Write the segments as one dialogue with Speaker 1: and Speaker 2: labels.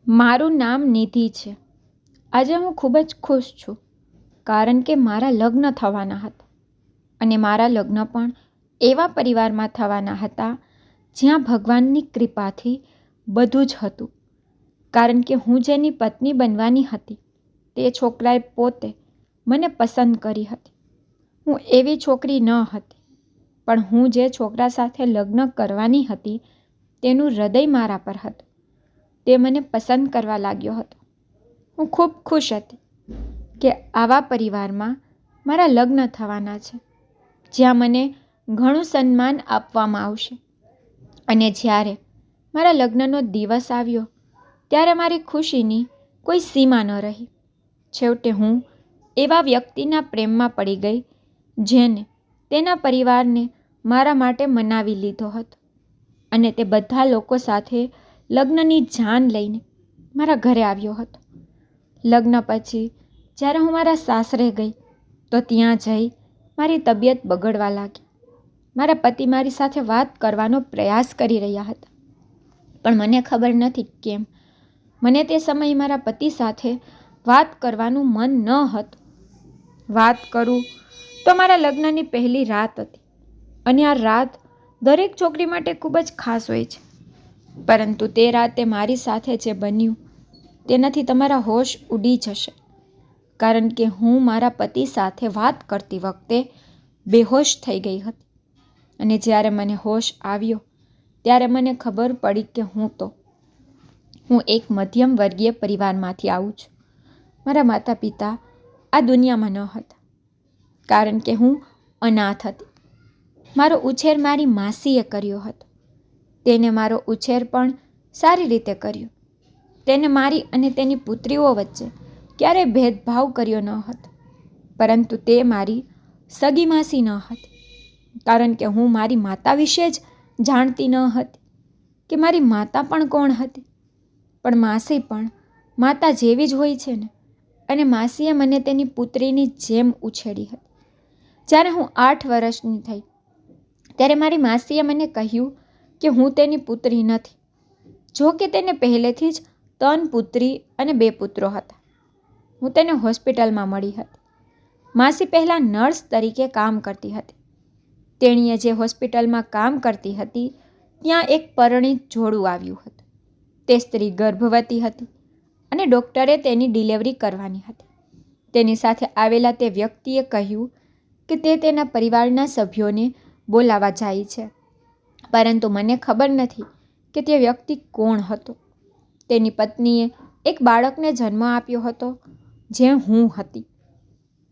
Speaker 1: મારું નામ નિધિ છે. આજે હું ખૂબ જ ખુશ છું કારણ કે મારા લગ્ન થવાના હતા અને મારા લગ્ન પણ એવા પરિવારમાં થવાના હતા જ્યાં ભગવાનની કૃપાથી બધું જ હતું. કારણ કે હું જેની પત્ની બનવાની હતી તે છોકરાએ પોતે મને પસંદ કરી હતી. હું એવી છોકરી ન હતી, પણ હું જે છોકરા સાથે લગ્ન કરવાની હતી તેનું હૃદય મારા પર હતું. તે મને પસંદ કરવા લાગ્યો હતો. હું ખૂબ ખુશ હતી કે આવા પરિવારમાં મારા લગ્ન થવાના છે, જ્યાં મને ઘણું સન્માન આપવામાં આવશે. અને જ્યારે મારા લગ્નનો દિવસ આવ્યો ત્યારે મારી ખુશીની કોઈ સીમા ન રહી. છેવટે હું એવા વ્યક્તિના પ્રેમમાં પડી ગઈ જેને તેના પરિવારને મારા માટે મનાવી લીધો હતો અને તે બધા લોકો સાથે લગ્નની જાન લઈને મારા ઘરે આવ્યો હતો. લગ્ન પછી જ્યારે હું મારા સાસરે ગઈ તો ત્યાં જઈ મારી તબિયત બગડવા લાગી. મારા પતિ મારી સાથે વાત કરવાનો પ્રયાસ કરી રહ્યા હતા, પણ મને ખબર નથી કેમ મને તે સમયે મારા પતિ સાથે વાત કરવાનું મન ન હતું. વાત કરું તો મારા લગ્નની પહેલી રાત હતી અને આ રાત દરેક છોકરી માટે ખૂબ જ ખાસ હોય છે. પરંતુ તે રાતે મારી સાથે જે બન્યું તેનાથી તમારા હોશ ઉડી જશે. કારણ કે હું મારા પતિ સાથે વાત કરતી વખતે બેહોશ થઈ ગઈ હતી અને જ્યારે મને હોશ આવ્યો ત્યારે મને ખબર પડી કે હું એક મધ્યમ વર્ગીય પરિવારમાંથી આવું છું. મારા માતા પિતા આ દુનિયામાં ન હતા કારણ કે હું અનાથ હતી. મારો ઉછેર મારી માસીએ કર્યો હતો. તેને મારો ઉછેર પણ સારી રીતે કર્યો. તેને મારી અને તેની પુત્રીઓ વચ્ચે ક્યારેય ભેદભાવ કર્યો ન હતો. પરંતુ તે મારી સગી માસી ન હતી, કારણ કે હું મારી માતા વિશે જ જાણતી ન હતી કે મારી માતા પણ કોણ હતી. પણ માસી પણ માતા જેવી જ હોય છે ને, અને માસીએ મને તેની પુત્રીની જેમ ઉછેરી હતી. જ્યારે હું 8 વર્ષની થઈ ત્યારે મારી માસીએ મને કહ્યું કે હું તેની પુત્રી નથી. જો કે તેને પહેલેથી જ 3 પુત્રી અને 2 પુત્રો હતા. હું તેને હોસ્પિટલમાં મળી હતી. માસી પહેલાં નર્સ તરીકે કામ કરતી હતી. તેણીએ જે હોસ્પિટલમાં કામ કરતી હતી ત્યાં એક પરિણીત જોડું આવ્યું હતું. તે સ્ત્રી ગર્ભવતી હતી અને ડૉક્ટરે તેની ડિલિવરી કરવાની હતી. તેની સાથે આવેલા તે વ્યક્તિએ કહ્યું કે તે તેના પરિવારના સભ્યોને બોલાવવા જાય છે, પરંતુ મને ખબર નથી કે તે વ્યક્તિ કોણ હતો. તેની પત્નીએ એક બાળકને જન્મ આપ્યો હતો જે હું હતી.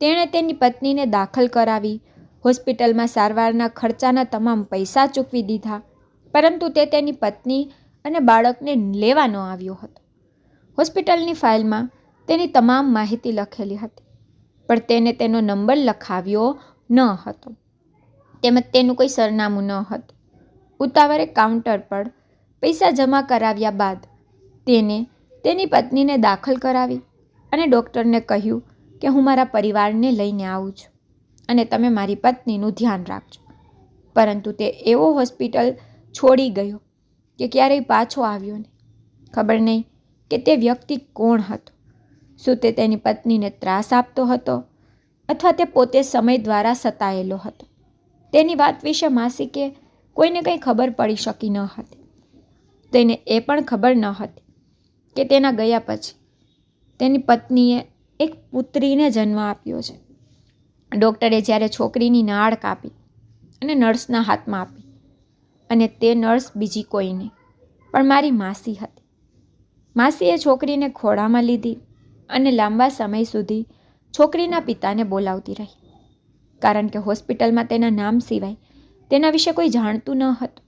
Speaker 1: તેણે તેની પત્નીને દાખલ કરાવી, હોસ્પિટલમાં સારવારના ખર્ચાના તમામ પૈસા ચૂકવી દીધા, પરંતુ તે તેની પત્ની અને બાળકને લેવા ન આવ્યો હતો. હોસ્પિટલની ફાઇલમાં તેની તમામ માહિતી લખેલી હતી, પણ તેને તેનો નંબર લખાવ્યો ન હતો. તેમજ તેનું કોઈ સરનામું ન હતું. ઉતાવળે કાઉન્ટર પર પૈસા જમા કરાવ્યા બાદ તેને તેની પત્નીને દાખલ કરાવી અને ડૉક્ટરને કહ્યું કે હું મારા પરિવારને લઈને આવું છું અને તમે મારી પત્નીનું ધ્યાન રાખજો. પરંતુ તે એવો હોસ્પિટલ છોડી ગયો કે ક્યારેય પાછો આવ્યો નહીં. ખબર નહીં કે તે વ્યક્તિ કોણ હતો. શું તે તેની પત્નીને ત્રાસ આપતો હતો અથવા તે પોતે સમય દ્વારા સતાયેલો હતો. તેની વાત વિશે માસીકે કોઈને કંઈ ખબર પડી શકી ન હતી. તેને એ પણ ખબર ન હતી કે તેના ગયા પછી તેની પત્નીએ એક પુત્રીને જન્મ આપ્યો છે. ડૉક્ટરે જ્યારે છોકરીની નાળ કાપી અને નર્સના હાથમાં આપી, અને તે નર્સ બીજી કોઈ નહીં પણ મારી માસી હતી. માસીએ છોકરીને ખોળામાં લીધી અને લાંબા સમય સુધી છોકરીના પિતાને બોલાવતી રહી, કારણ કે હોસ્પિટલમાં તેના નામ સિવાય તેના વિશે કોઈ જાણતું ન હતું.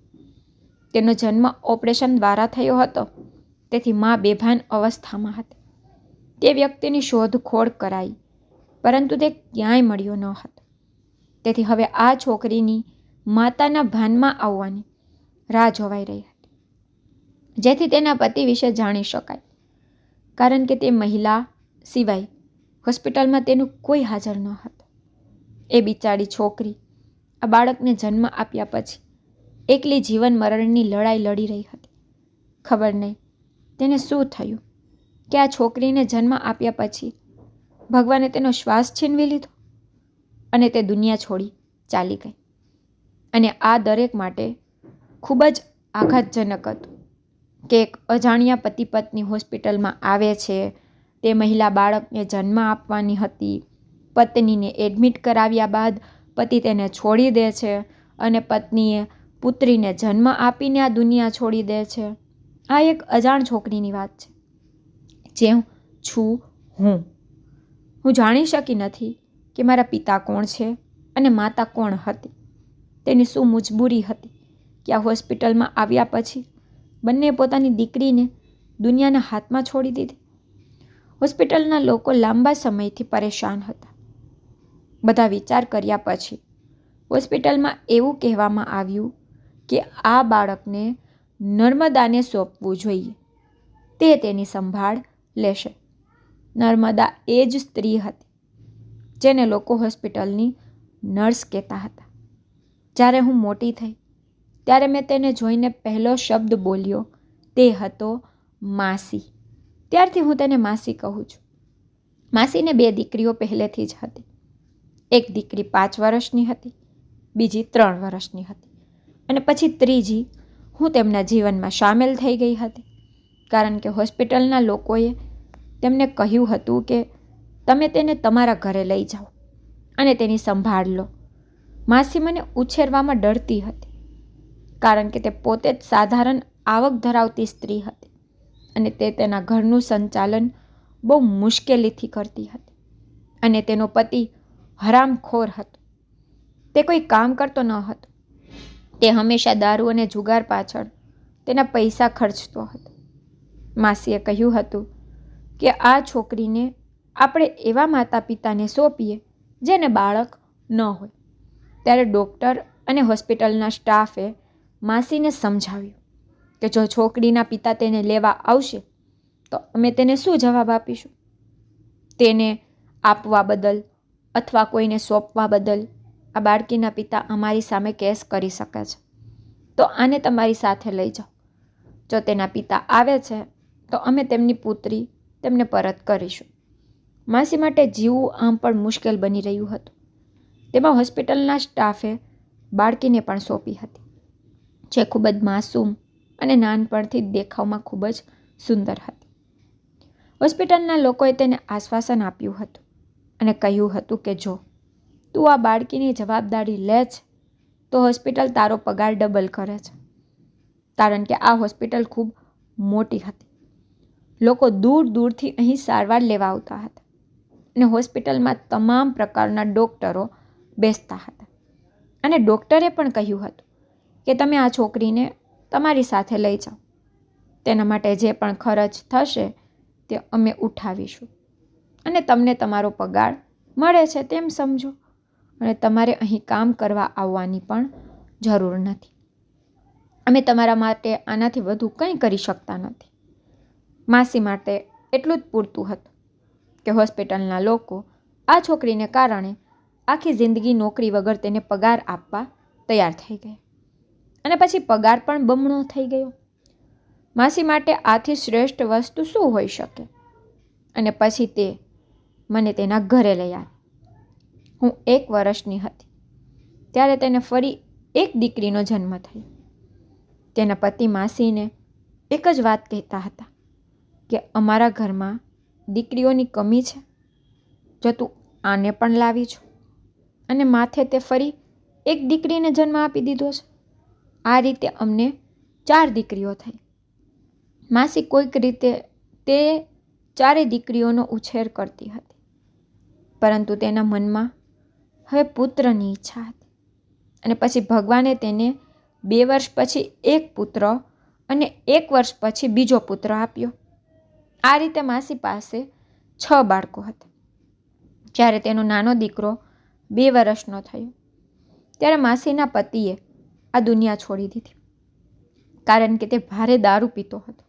Speaker 1: તેનો જન્મ ઓપરેશન દ્વારા થયો હતો, તેથી મા બેભાન અવસ્થામાં હતી. તે વ્યક્તિની શોધખોળ કરાઈ, પરંતુ તે ક્યાંય મળ્યો ન હતો. તેથી હવે આ છોકરીની માતાના ભાનમાં આવવાની રાહ જોવાઈ રહી હતી, જેથી તેના પતિ વિશે જાણી શકાય, કારણ કે તે મહિલા સિવાય હોસ્પિટલમાં તેનું કોઈ હાજર ન હતું. એ બિચારી છોકરી આ બાળકને જન્મ આપ્યા પછી એકલી જીવન મરણની લડાઈ લડી રહી હતી. ખબર નહીં તેને શું થયું કે આ છોકરીને જન્મ આપ્યા પછી ભગવાને તેનો શ્વાસ છીનવી લીધો અને તે દુનિયા છોડી ચાલી ગઈ. અને આ દરેક માટે ખૂબ જ આઘાતજનક હતું કે એક અજાણ્યા પતિ પત્ની હોસ્પિટલમાં આવે છે. તે મહિલા બાળકને જન્મ આપવાની હતી. પત્નીને એડમિટ કરાવ્યા બાદ પતિ તેને છોડી દે છે અને પત્નીએ પુત્રીને જન્મ આપીને આ દુનિયા છોડી દે છે. આ એક અજાણ છોકરીની વાત છે. જે છું હું જાણી શકી નથી કે મારા પિતા કોણ છે અને માતા કોણ હતી. તેની શું મજબૂરી હતી કે આ હોસ્પિટલમાં આવ્યા પછી બંને પોતાની દીકરીને દુનિયાના હાથમાં છોડી દીધી. હોસ્પિટલના લોકો લાંબા સમયથી પરેશાન હતા. બધા વિચાર કર્યા પછી હોસ્પિટલમાં એવું કહેવામાં આવ્યું કે આ બાળકને નર્મદાને સોંપવું જોઈએ. તે તેની સંભાળ લેશે. નર્મદા એ જ સ્ત્રી હતી જેને લોકો હોસ્પિટલની નર્સ કહેતા હતા. જ્યારે હું મોટી થઈ ત્યારે મેં તેને જોઈને પહેલો શબ્દ બોલ્યો તે હતો માસી. ત્યારથી હું તેને માસી કહું છું. માસીને 2 દીકરીઓ પહેલેથી જ હતી. એક દીકરી 5 વર્ષની હતી, બીજી 3 વર્ષની હતી અને પછી ત્રીજી હું તેમના જીવનમાં સામેલ થઈ ગઈ હતી. કારણ કે હોસ્પિટલના લોકોએ તેમને કહ્યું હતું કે તમે તેને તમારા ઘરે લઈ જાઓ અને તેની સંભાળ લો. માસી મને ઉછેરવામાં ડરતી હતી કારણ કે તે પોતે જ સાધારણ આવક ધરાવતી સ્ત્રી હતી અને તે તેના ઘરનું સંચાલન બહુ મુશ્કેલીથી કરતી હતી. અને તેનો પતિ હરામખોર હતો. તે કોઈ કામ કરતો ન હતો. તે હંમેશા દારૂ અને જુગાર પાછળ તેના પૈસા ખર્ચતો હતો. માસીએ કહ્યું હતું કે આ છોકરીને આપણે એવા માતા પિતાને સોંપીએ જેને બાળક ન હોય. ત્યારે ડૉક્ટર અને હોસ્પિટલના સ્ટાફે માસીને સમજાવ્યું કે જો છોકરીના પિતા તેને લેવા આવશે તો અમે તેને શું જવાબ આપીશું. તેને આપવા બદલ અથવા કોઈને સોંપવા બદલ આ બાળકીના પિતા અમારી સામે કેસ કરી શકે છે. તો આને તમારી સાથે લઈ જાઓ. જો તેના પિતા આવે છે તો અમે તેમની પુત્રી તેમને પરત કરીશું. માસી માટે જીવવું આમ પણ મુશ્કેલ બની રહ્યું હતું. તેમાં હોસ્પિટલના સ્ટાફે બાળકીને પણ સોંપી હતી જે ખૂબ જ માસૂમ અને નાનપણથી દેખાવમાં ખૂબ જ સુંદર હતી. હોસ્પિટલના લોકોએ તેને આશ્વાસન આપ્યું હતું અને કહ્યું હતું કે જો તું આ બાળકીની જવાબદારી લે છે તો હોસ્પિટલ તારો પગાર ડબલ કરે છે. કારણ કે આ હોસ્પિટલ ખૂબ મોટી હતી. લોકો દૂર દૂરથી અહીં સારવાર લેવા આવતા હતા અને હોસ્પિટલમાં તમામ પ્રકારના ડૉક્ટરો બેસતા હતા. અને ડૉક્ટરે પણ કહ્યું હતું કે તમે આ છોકરીને તમારી સાથે લઈ જાઓ. તેના માટે જે પણ ખર્ચ થશે તે અમે ઉઠાવીશું અને તમને તમારો પગાર મળે છે તેમ સમજો અને તમારે અહીં કામ કરવા આવવાની પણ જરૂર નથી. અમે તમારા માટે આનાથી વધુ કંઈ કરી શકતા નથી. માસી માટે એટલું જ પૂરતું હતું કે હોસ્પિટલના લોકો આ છોકરીને કારણે આખી જિંદગી નોકરી વગર તેને પગાર આપવા તૈયાર થઈ ગયા અને પછી પગાર પણ બમણો થઈ ગયો. માસી માટે આથી શ્રેષ્ઠ વસ્તુ શું હોઈ શકે. અને પછી તે મને તેના ઘરે લઈ આવી. હું 1 વર્ષની હતી ત્યારે તેને ફરી એક દીકરીનો જન્મ થયો. તેના પતિ માસીને એક જ વાત કહેતા હતા કે અમારા ઘરમાં દીકરીઓની કમી છે. જો તું આને પણ લાવી છો અને માથે તે ફરી એક દીકરીને જન્મ આપી દીધો છે. આ રીતે અમને 4 દીકરીઓ થઈ. માસી કોઈક રીતે તે 4 દીકરીઓનો ઉછેર કરતી હતી પરંતુ તેના મનમાં હવે પુત્રની ઈચ્છા હતી. અને પછી ભગવાને તેને 2 વર્ષ પછી એક પુત્ર અને 1 વર્ષ પછી બીજો પુત્ર આપ્યો. આ રીતે માસી પાસે 6 બાળકો હતા. જ્યારે તેનો નાનો દીકરો 2 વર્ષનો થયો ત્યારે માસીના પતિએ આ દુનિયા છોડી દીધી કારણ કે તે ભારે દારૂ પીતો હતો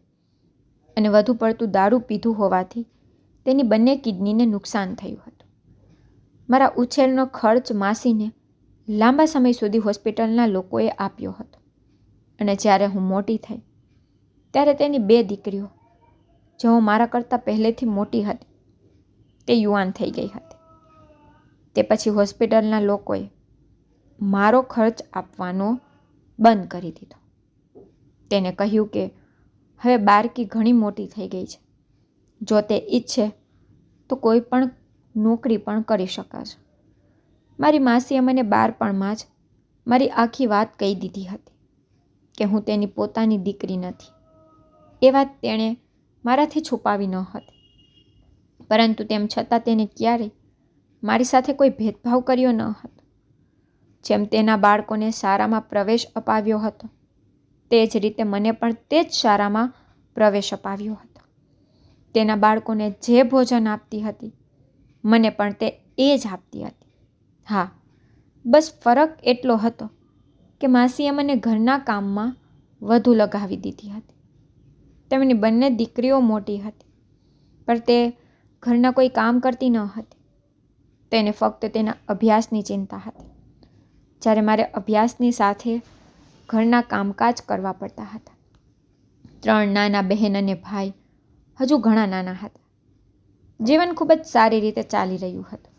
Speaker 1: અને વધુ પડતું દારૂ પીધું હોવાથી તેની બંને કિડનીને નુકસાન થયું હતું. મારા ઉછેરનો ખર્ચ માસીને લાંબા સમય સુધી હોસ્પિટલના લોકોએ આપ્યો હતો અને જ્યારે હું મોટી થઈ ત્યારે તેની 2 દીકરીઓ જેઓ મારા કરતાં પહેલેથી મોટી હતી તે યુવાન થઈ ગઈ હતી. તે પછી હોસ્પિટલના લોકોએ મારો ખર્ચ આપવાનો બંધ કરી દીધો. તેને કહ્યું કે હવે બાળકી ઘણી મોટી થઈ ગઈ છે, જો તે ઈચ્છે તો કોઈ પણ નોકરી પણ કરી શકાશે. મારી માસીએ મને બાળપણમાં જ મારી આખી વાત કહી દીધી હતી કે હું તેની પોતાની દીકરી નથી. એ વાત તેણે મારાથી છુપાવી ન હતી, પરંતુ તેમ છતાં તેને ક્યારેય મારી સાથે કોઈ ભેદભાવ કર્યો ન હતો. જેમ તેના બાળકોને શાળામાં પ્રવેશ અપાવ્યો હતો, તે જ રીતે મને પણ તે જ શાળામાં પ્રવેશ અપાવ્યો હતો. તેના બાળકોને જે ભોજન આપતી હતી, મને પણ તે એ જ આપતી હતી. હા, બસ ફરક એટલો હતો કે માસીએ મને ઘરના કામમાં વધુ લગાવી દીધી હતી. તેમની બંને દીકરીઓ મોટી હતી, પણ તે ઘરના કોઈ કામ કરતી ન હતી. તેને ફક્ત તેના અભ્યાસની ચિંતા હતી, જ્યારે મારે અભ્યાસની સાથે ઘરના કામકાજ કરવા પડતા હતા. 3 નાના બહેન અને ભાઈ હજુ ઘણા નાના હતા. જીવન ખૂબ જ સારી રીતે ચાલી રહ્યું હતું.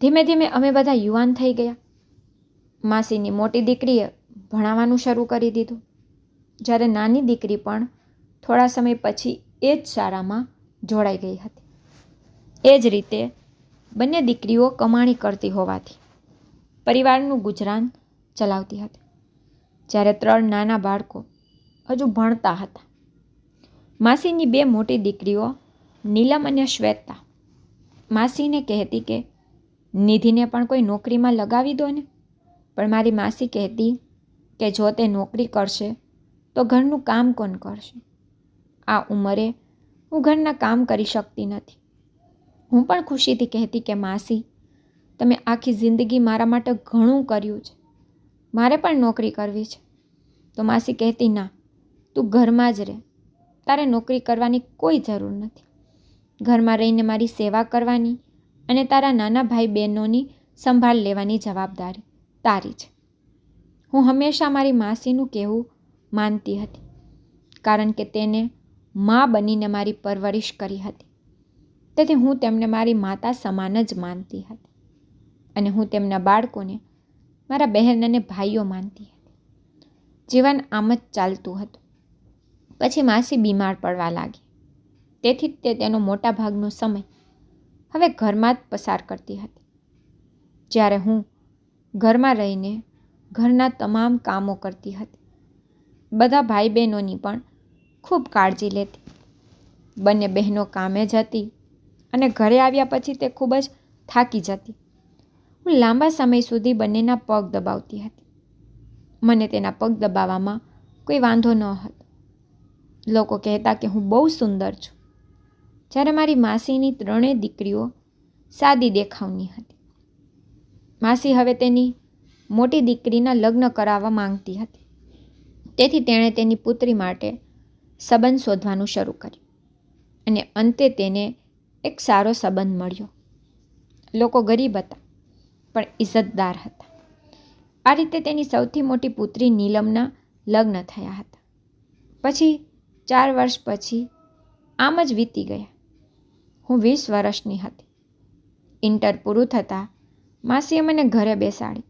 Speaker 1: ધીમે ધીમે અમે બધા યુવાન થઈ ગયા. માસીની મોટી દીકરીએ ભણાવવાનું શરૂ કરી દીધું, જ્યારે નાની દીકરી પણ થોડા સમય પછી એ જ શાળામાં જોડાઈ ગઈ હતી. એ જ રીતે બંને દીકરીઓ કમાણી કરતી હોવાથી પરિવારનું ગુજરાન ચલાવતી હતી, જ્યારે 3 નાના બાળકો હજુ ભણતા હતા. માસીની 2 મોટી દીકરીઓ નીલમ અને શ્વેતા માસીને કહેતી કે નિધિને પણ કોઈ નોકરીમાં લગાવી દો ને, પણ મારી માસી કહેતી કે જો તે નોકરી કરશે તો ઘરનું કામ કોણ કરશે? આ ઉંમરે હું ઘરના કામ કરી શકતી નથી. હું પણ ખુશીથી કહેતી કે માસી, તમે આખી જિંદગી મારા માટે ઘણું કર્યું છે, મારે પણ નોકરી કરવી છે. તો માસી કહેતી, ના, તું ઘરમાં જ રહે, તારે નોકરી કરવાની કોઈ જરૂર નથી. ઘરમાં રહીને મારી સેવા કરવાની અને તારા નાના ભાઈ બહેનોની સંભાળ લેવાની જવાબદારી તારી છે. હું હંમેશા મારી માસીનું કહેવું માનતી હતી, કારણ કે તેને મા બનીને મારી પરવરિશ કરી હતી. તેથી હું તેમને મારી માતા સમાન જ માનતી હતી, અને હું તેમના બાળકોને મારા બહેન અને ભાઈઓ માનતી હતી. જીવન આમ જ ચાલતું હતું. પછી માસી બીમાર પડવા લાગી, તેથી જ તે તેનો મોટા ભાગનો સમય હવે ઘરમાં જ પસાર કરતી હતી. જ્યારે હું ઘરમાં રહીને ઘરના તમામ કામો કરતી હતી. બધા ભાઈ બહેનોની પણ ખૂબ કાળજી લેતી. બંને બહેનો કામે જતી અને ઘરે આવ્યા પછી તે ખૂબ જ થાકી જતી. હું લાંબા સમય સુધી બંનેના પગ દબાવતી હતી. મને તેના પગ દબાવવામાં કોઈ વાંધો ન હતો. લોકો કહેતા કે હું બહુ સુંદર છું, જ્યારે મારી માસીની 3 દીકરીઓ સાદી દેખાવની હતી. માસી હવે તેની મોટી દીકરીના લગ્ન કરાવવા માંગતી હતી, તેથી તેણે તેની પુત્રી માટે સંબંધ શોધવાનું શરૂ કર્યું, અને અંતે તેને એક સારો સંબંધ મળ્યો. લોકો ગરીબ હતા, પણ ઇજ્જતદાર હતા. આ રીતે તેની સૌથી મોટી પુત્રી નીલમના લગ્ન થયા હતા. પછી 4 વર્ષ પછી આમ જ વીતી ગયા. હું 20 વર્ષની હતી. ઇન્ટર પૂરું થતાં માસીએ મને ઘરે બેસાડી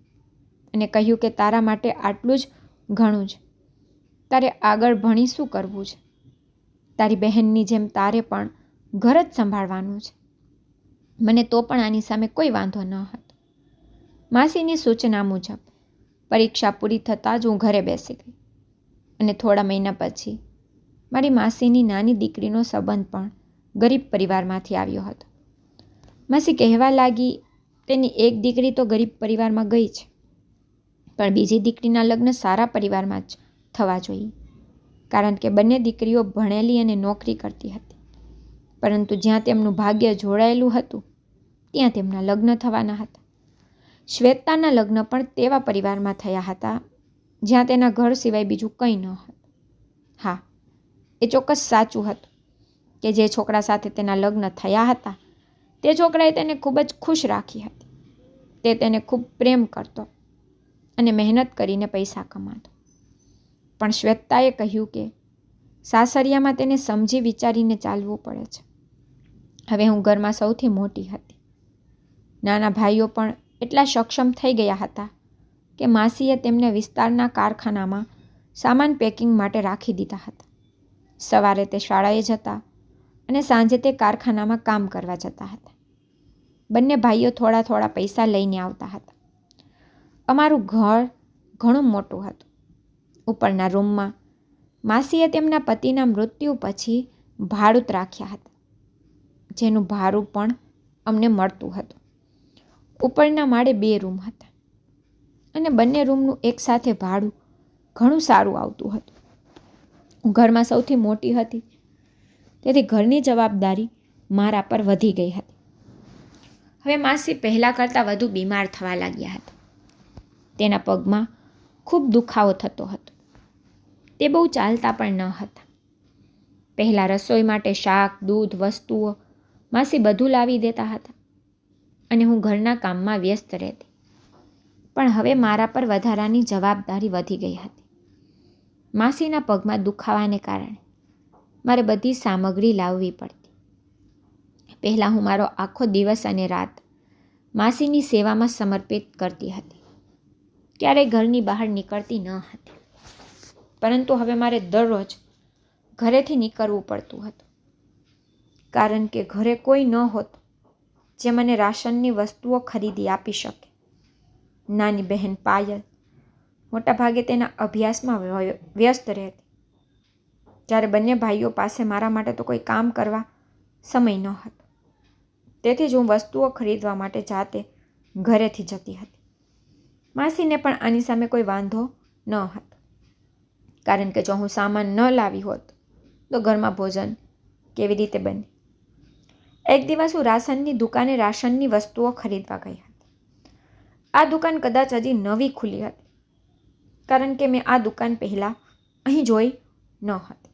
Speaker 1: અને કહ્યું કે તારા માટે આટલું જ ઘણું છે. તારે આગળ ભણી શું કરવું છે? તારી બહેનની જેમ તારે પણ ઘર જ સંભાળવાનું છે. મને તો પણ આની સામે કોઈ વાંધો ન હતો. માસીની સૂચના મુજબ પરીક્ષા પૂરી થતાં જ હું ઘરે બેસી ગઈ, અને થોડા મહિના પછી મારી માસીની નાની દીકરીનો સંબંધ પણ ગરીબ પરિવારમાંથી આવ્યો હતો. માસી કહેવા લાગી, તેની એક દીકરી તો ગરીબ પરિવારમાં ગઈ છે, પણ બીજી દીકરીના લગ્ન સારા પરિવારમાં જ થવા જોઈએ, કારણ કે બંને દીકરીઓ ભણેલી અને નોકરી કરતી હતી. પરંતુ જ્યાં તેમનું ભાગ્ય જોડાયેલું હતું, ત્યાં તેમના લગ્ન થવાના હતા. શ્વેતાના લગ્ન પણ તેવા પરિવારમાં થયા હતા જ્યાં તેના ઘર સિવાય બીજું કંઈ ન હતું. હા, એ ચોક્કસ સાચું હતું કે જે છોકરા સાથે તેના લગ્ન થયા હતા તે છોકરાએ તેને ખૂબ જ ખુશ રાખી હતી. તે તેને ખૂબ પ્રેમ કરતો અને મહેનત કરીને પૈસા કમાતો. પણ શ્વેતાએ કહ્યું કે સાસરિયામાં તેને સમજી વિચારીને ચાલવું પડે છે. હવે હું ઘરમાં સૌથી મોટી હતી. નાના ભાઈઓ પણ એટલા સક્ષમ થઈ ગયા હતા કે માસીએ તેમને વિસ્તારના કારખાનામાં સામાન પેકિંગ માટે રાખી દીધા હતા. સવારે તે શાળાએ જતા અને સાંજે તે કારખાનામાં કામ કરવા જતા હતા. બંને ભાઈઓ થોડા થોડા પૈસા લઈને આવતા હતા. અમારું ઘર ઘણું મોટું હતું. ઉપરના રૂમમાં માસીએ તેમના પતિના મૃત્યુ પછી ભાડુત રાખ્યા હતા, જેનું ભાડું પણ અમને મળતું હતું. ઉપરના માળે 2 રૂમ હતા અને બંને રૂમનું એકસાથે ભાડું ઘણું સારું આવતું હતું. હું ઘરમાં સૌથી મોટી હતી, તેથી ઘરની જવાબદારી મારા પર વધી ગઈ હતી. હવે માસી પહેલાં કરતાં વધુ બીમાર થવા લાગ્યા હતા. તેના પગમાં ખૂબ દુખાવો થતો હતો. તે બહુ ચાલતા પણ ન હતા. પહેલાં રસોઈ માટે શાક, દૂધ, વસ્તુઓ માસી બધું લાવી દેતા હતા અને હું ઘરના કામમાં વ્યસ્ત રહેતી. પણ હવે મારા પર વધારાની જવાબદારી વધી ગઈ હતી. માસીના પગમાં દુખાવાને કારણે મારે બધી સામગ્રી લાવવી પડતી. પહેલાં હું મારો આખો દિવસ અને રાત માસીની સેવામાં સમર્પિત કરતી હતી. ક્યારેય ઘરની બહાર નીકળતી ન હતી. પરંતુ હવે મારે દરરોજ ઘરેથી નીકળવું પડતું હતું, કારણ કે ઘરે કોઈ ન હોતું જે મને રાશનની વસ્તુઓ ખરીદી આપી શકે. નાની બહેન પાયલ મોટાભાગે તેના અભ્યાસમાં વ્યસ્ત રહેતી, જ્યારે બંને ભાઈઓ પાસે મારા માટે તો કોઈ કામ કરવા સમય ન હતો. તેથી જ હું વસ્તુઓ ખરીદવા માટે જાતે ઘરેથી જતી હતી. માસીને પણ આની સામે કોઈ વાંધો ન હતો, કારણ કે જો હું સામાન ન લાવી હોત તો ઘરમાં ભોજન કેવી રીતે બને. એક દિવસ હું રાશનની દુકાને રાશનની વસ્તુઓ ખરીદવા ગઈ હતી. આ દુકાન કદાચ હજી નવી ખુલી હતી, કારણ કે મેં આ દુકાન પહેલાં અહીં જોઈ ન હતી.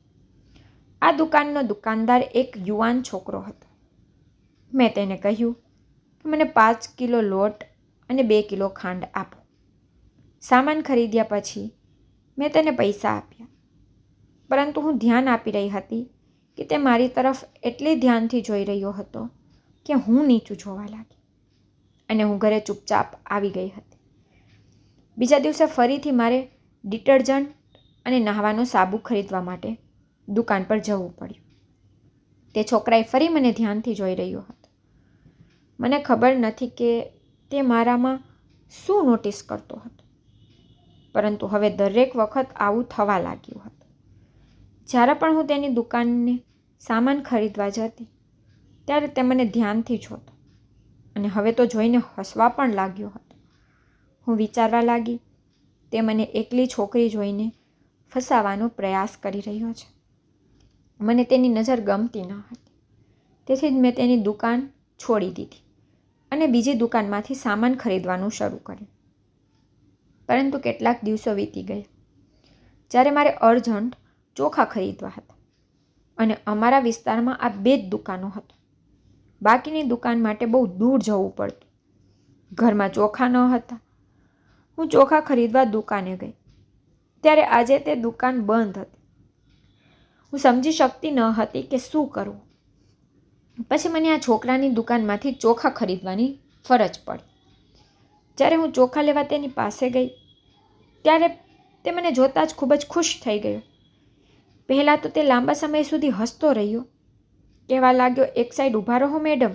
Speaker 1: આ દુકાનનો દુકાનદાર એક યુવાન છોકરો હતો. મેં તેને કહ્યું કે મને 5 કિલો લોટ અને 2 કિલો ખાંડ આપો. સામાન ખરીદ્યા પછી મેં તેને પૈસા આપ્યા, પરંતુ હું ધ્યાન આપી રહી હતી કે તે મારી તરફ એટલી ધ્યાનથી જોઈ રહ્યો હતો કે હું નીચું જોવા લાગી અને હું ઘરે ચૂપચાપ આવી ગઈ હતી. બીજા દિવસે ફરીથી મારે ડિટર્જન્ટ અને નહાવાનો સાબુ ખરીદવા માટે દુકાન પર જવું પડ્યું. તે છોકરાએ ફરી મને ધ્યાનથી જોઈ રહ્યો હતો. મને ખબર નથી કે તે મારામાં શું નોટિસ કરતો હતો, પરંતુ હવે દરેક વખત આવું થવા લાગ્યું હતું. જ્યારે પણ હું તેની દુકાનને સામાન ખરીદવા જતી, ત્યારે તે મને ધ્યાનથી જોતો અને હવે તો જોઈને હસવા પણ લાગ્યો હતો. હું વિચારવા લાગી, તે મને એકલી છોકરી જોઈને ફસાવાનો પ્રયાસ કરી રહ્યો છે. મને તેની નજર ગમતી ન હતી, તેથી જ મેં તેની દુકાન છોડી દીધી અને બીજી દુકાનમાંથી સામાન ખરીદવાનું શરૂ કર્યું. પરંતુ કેટલાક દિવસો વીતી ગયા, જ્યારે મારે અર્જન્ટ ચોખા ખરીદવા હતા અને અમારા વિસ્તારમાં આ 2 જ દુકાનો હતી. બાકીની દુકાન માટે બહુ દૂર જવું પડતું. ઘરમાં ચોખા ન હતા. હું ચોખા ખરીદવા દુકાને ગઈ, ત્યારે આજે તે દુકાન બંધ હતી. હું સમજી શકતી ન હતી કે શું કરવું. પછી મને આ છોકરાની દુકાનમાંથી ચોખા ખરીદવાની ફરજ પડી. જ્યારે હું ચોખા લેવા તેની પાસે ગઈ, ત્યારે તે મને જોતાં જ ખૂબ જ ખુશ થઈ ગયો. પહેલાં તો તે લાંબા સમય સુધી હસતો રહ્યો, કહેવા લાગ્યો, એક સાઈડ ઊભા રહો મેડમ.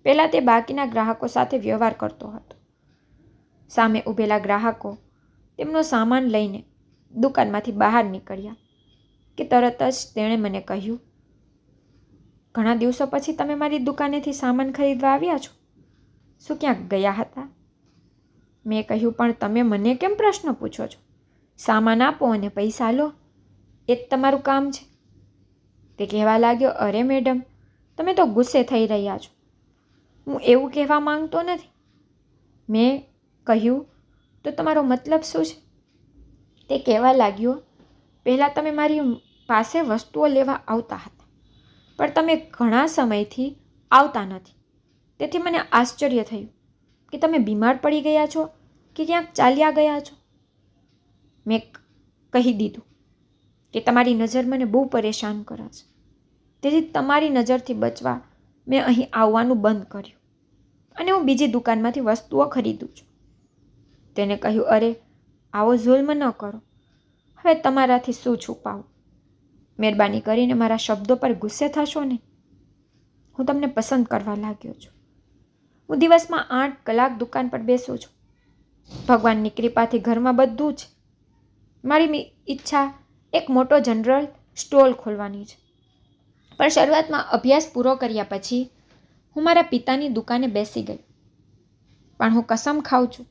Speaker 1: પહેલાં તે બાકીના ગ્રાહકો સાથે વ્યવહાર કરતો હતો. સામે ઊભેલા ગ્રાહકો તેમનો સામાન લઈને દુકાનમાંથી બહાર નીકળ્યા કે તરત જ તેણે મને કહ્યું, ઘણા દિવસો પછી તમે મારી દુકાનેથી સામાન ખરીદવા આવ્યા છો. શું ક્યાંક ગયા હતા? મેં કહ્યું, પણ તમે મને કેમ પ્રશ્ન પૂછો છો? સામાન આપો અને પૈસા લો, એ જ તમારું કામ છે. તે કહેવા લાગ્યો, અરે મેડમ, તમે તો ગુસ્સે થઈ રહ્યા છો. હું એવું કહેવા માંગતો નથી. મેં કહ્યું, તો તમારો મતલબ શું છે? તે કહેવા લાગ્યો, પહેલાં તમે મારી પાસે વસ્તુઓ લેવા આવતા હતા, પણ તમે ઘણા સમયથી આવતા નથી. તેથી મને આશ્ચર્ય થયું કે તમે બીમાર પડી ગયા છો કે ક્યાંક ચાલ્યા ગયા છો. મેં કહી દીધું કે તમારી નજર મને બહુ પરેશાન કરે છે. તેથી તમારી નજરથી બચવા મેં અહીં આવવાનું બંધ કર્યું અને હું બીજી દુકાનમાંથી વસ્તુઓ ખરીદું છું. તેને કહ્યું, અરે આવો જુલ્મ ન કરો. હવે તમારાથી શું છુપાવું? મહેરબાની કરીને મારા શબ્દો પર ગુસ્સે થશો નહીં. હું તમને પસંદ કરવા લાગ્યો છું. હું દિવસમાં 8 કલાક દુકાન પર બેસું છું. ભગવાનની કૃપાથી ઘરમાં બધું છે. મારી ઈચ્છા એક મોટો જનરલ સ્ટોર ખોલવાની છે. પણ શરૂઆતમાં અભ્યાસ પૂરો કર્યા પછી હું મારા પિતાની દુકાને બેસી ગઈ. પણ હું કસમ ખાઉં છું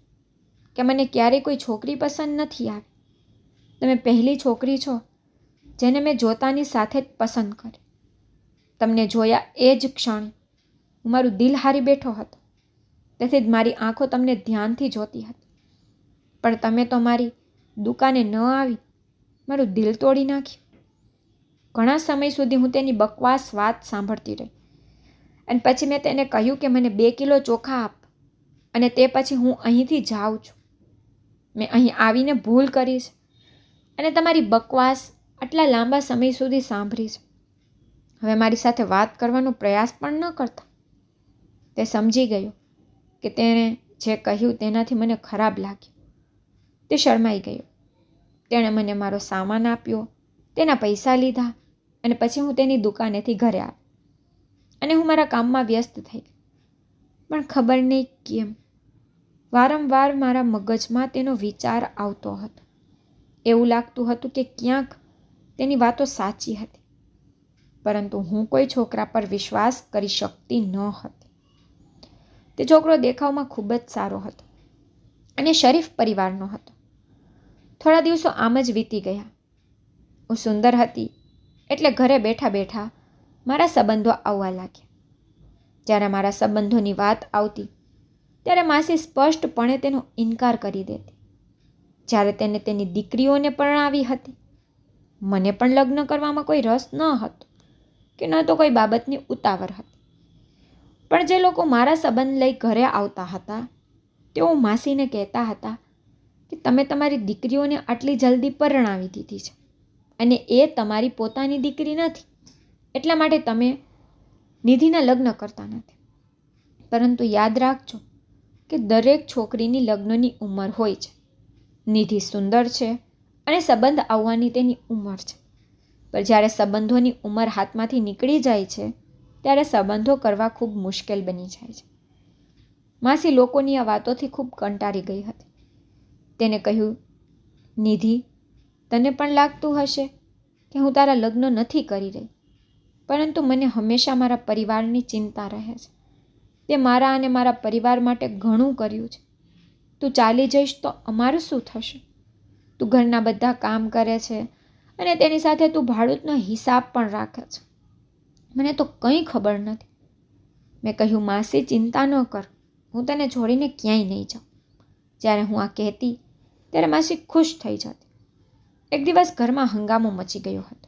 Speaker 1: કે મને ક્યારેય કોઈ છોકરી પસંદ નથી આવી. તમે પહેલી છોકરી છો જેને મેં જોતાની સાથે જ પસંદ કરી. તમને જોયા એ જ ક્ષણે હું મારું દિલ હારી બેઠો હતો. તેથી જ મારી આંખો તમને ધ્યાનથી જોતી હતી. પણ તમે તો મારી દુકાને ન આવી મારું દિલ તોડી નાખ્યું. ઘણા સમય સુધી હું તેની બકવાસ વાત સાંભળતી રહી અને પછી મેં તેને કહ્યું કે મને 2 કિલો ચોખા આપ અને તે પછી હું અહીંથી જાઉં છું. મેં અહીં આવીને ભૂલ કરી છે અને તમારી બકવાસ આટલા લાંબા સમય સુધી સાંભળી છે. હવે મારી સાથે વાત કરવાનો પ્રયાસ પણ ન કરતા. તે સમજી ગયો કે તેણે જે કહ્યું તેનાથી મને ખરાબ લાગ્યું. તે શરમાઈ ગયો. તેણે મને મારો સામાન આપ્યો, તેના પૈસા લીધા અને પછી હું તેની દુકાનેથી ઘરે આવી અને હું મારા કામમાં વ્યસ્ત થઈ ગઈ. પણ ખબર નહીં કેમ વારંવાર મારા મગજમાં તેનો વિચાર આવતો હતો. એવું લાગતું હતું કે ક્યાંક તેની વાતો સાચી હતી, પરંતુ હું કોઈ છોકરા પર વિશ્વાસ કરી શકતી ન હતી. તે છોકરો દેખાવમાં ખૂબ જ સારો હતો અને શરીફ પરિવારનો હતો. થોડા દિવસો આમ જ વીતી ગયા. હું સુંદર હતી એટલે ઘરે બેઠા બેઠા મારા સંબંધો આવવા લાગ્યા. જ્યારે મારા સંબંધોની વાત આવતી ત્યારે માસી સ્પષ્ટપણે તેનો ઇનકાર કરી દેતી. જ્યારે તેને તેની દીકરીઓને પરણાવી હતી, મને પણ લગ્ન કરવામાં કોઈ રસ ન હતો કે ન તો કોઈ બાબતની ઉતાવળ હતી. પણ જે લોકો મારા સંબંધ લઈ ઘરે આવતા હતા તેઓ માસીને કહેતા હતા કે તમે તમારી દીકરીઓને આટલી જલ્દી પરણાવી દીધી છે અને એ તમારી પોતાની દીકરી નથી, એટલા માટે તમે નિધિના લગ્ન કરતા નથી. પરંતુ યાદ રાખજો કે દરેક છોકરીની લગ્નની ઉંમર હોય છે. નિધિ સુંદર છે અને સંબંધ આવવાની તેની ઉંમર છે. પણ જ્યારે સંબંધોની ઉંમર હાથમાંથી નીકળી જાય છે ત્યારે સંબંધો કરવા ખૂબ મુશ્કેલ બની જાય છે. માસી લોકોની આ વાતોથી ખૂબ કંટાળી ગઈ હતી. તેને કહ્યું, નિધિ, તને પણ લાગતું હશે કે હું તારા લગ્ન નથી કરી રહી, પરંતુ મને હંમેશા મારા પરિવારની ચિંતા રહે છે. તે મારા અને મારા પરિવાર માટે ઘણું કર્યું છે. તું ચાલી જઈશ તો અમારું શું થશે? તું ઘરના બધા કામ કરે છે અને તેની સાથે તું ભાડૂતનો હિસાબ પણ રાખે છે. મને તો કંઈ ખબર નથી. મેં કહ્યું, માસી, ચિંતા ન કર, હું તને છોડીને ક્યાંય નહીં જાઉં. જ્યારે હું આ કહેતી ત્યારે માસી ખુશ થઈ જતી. એક દિવસ ઘરમાં હંગામો મચી ગયો હતો,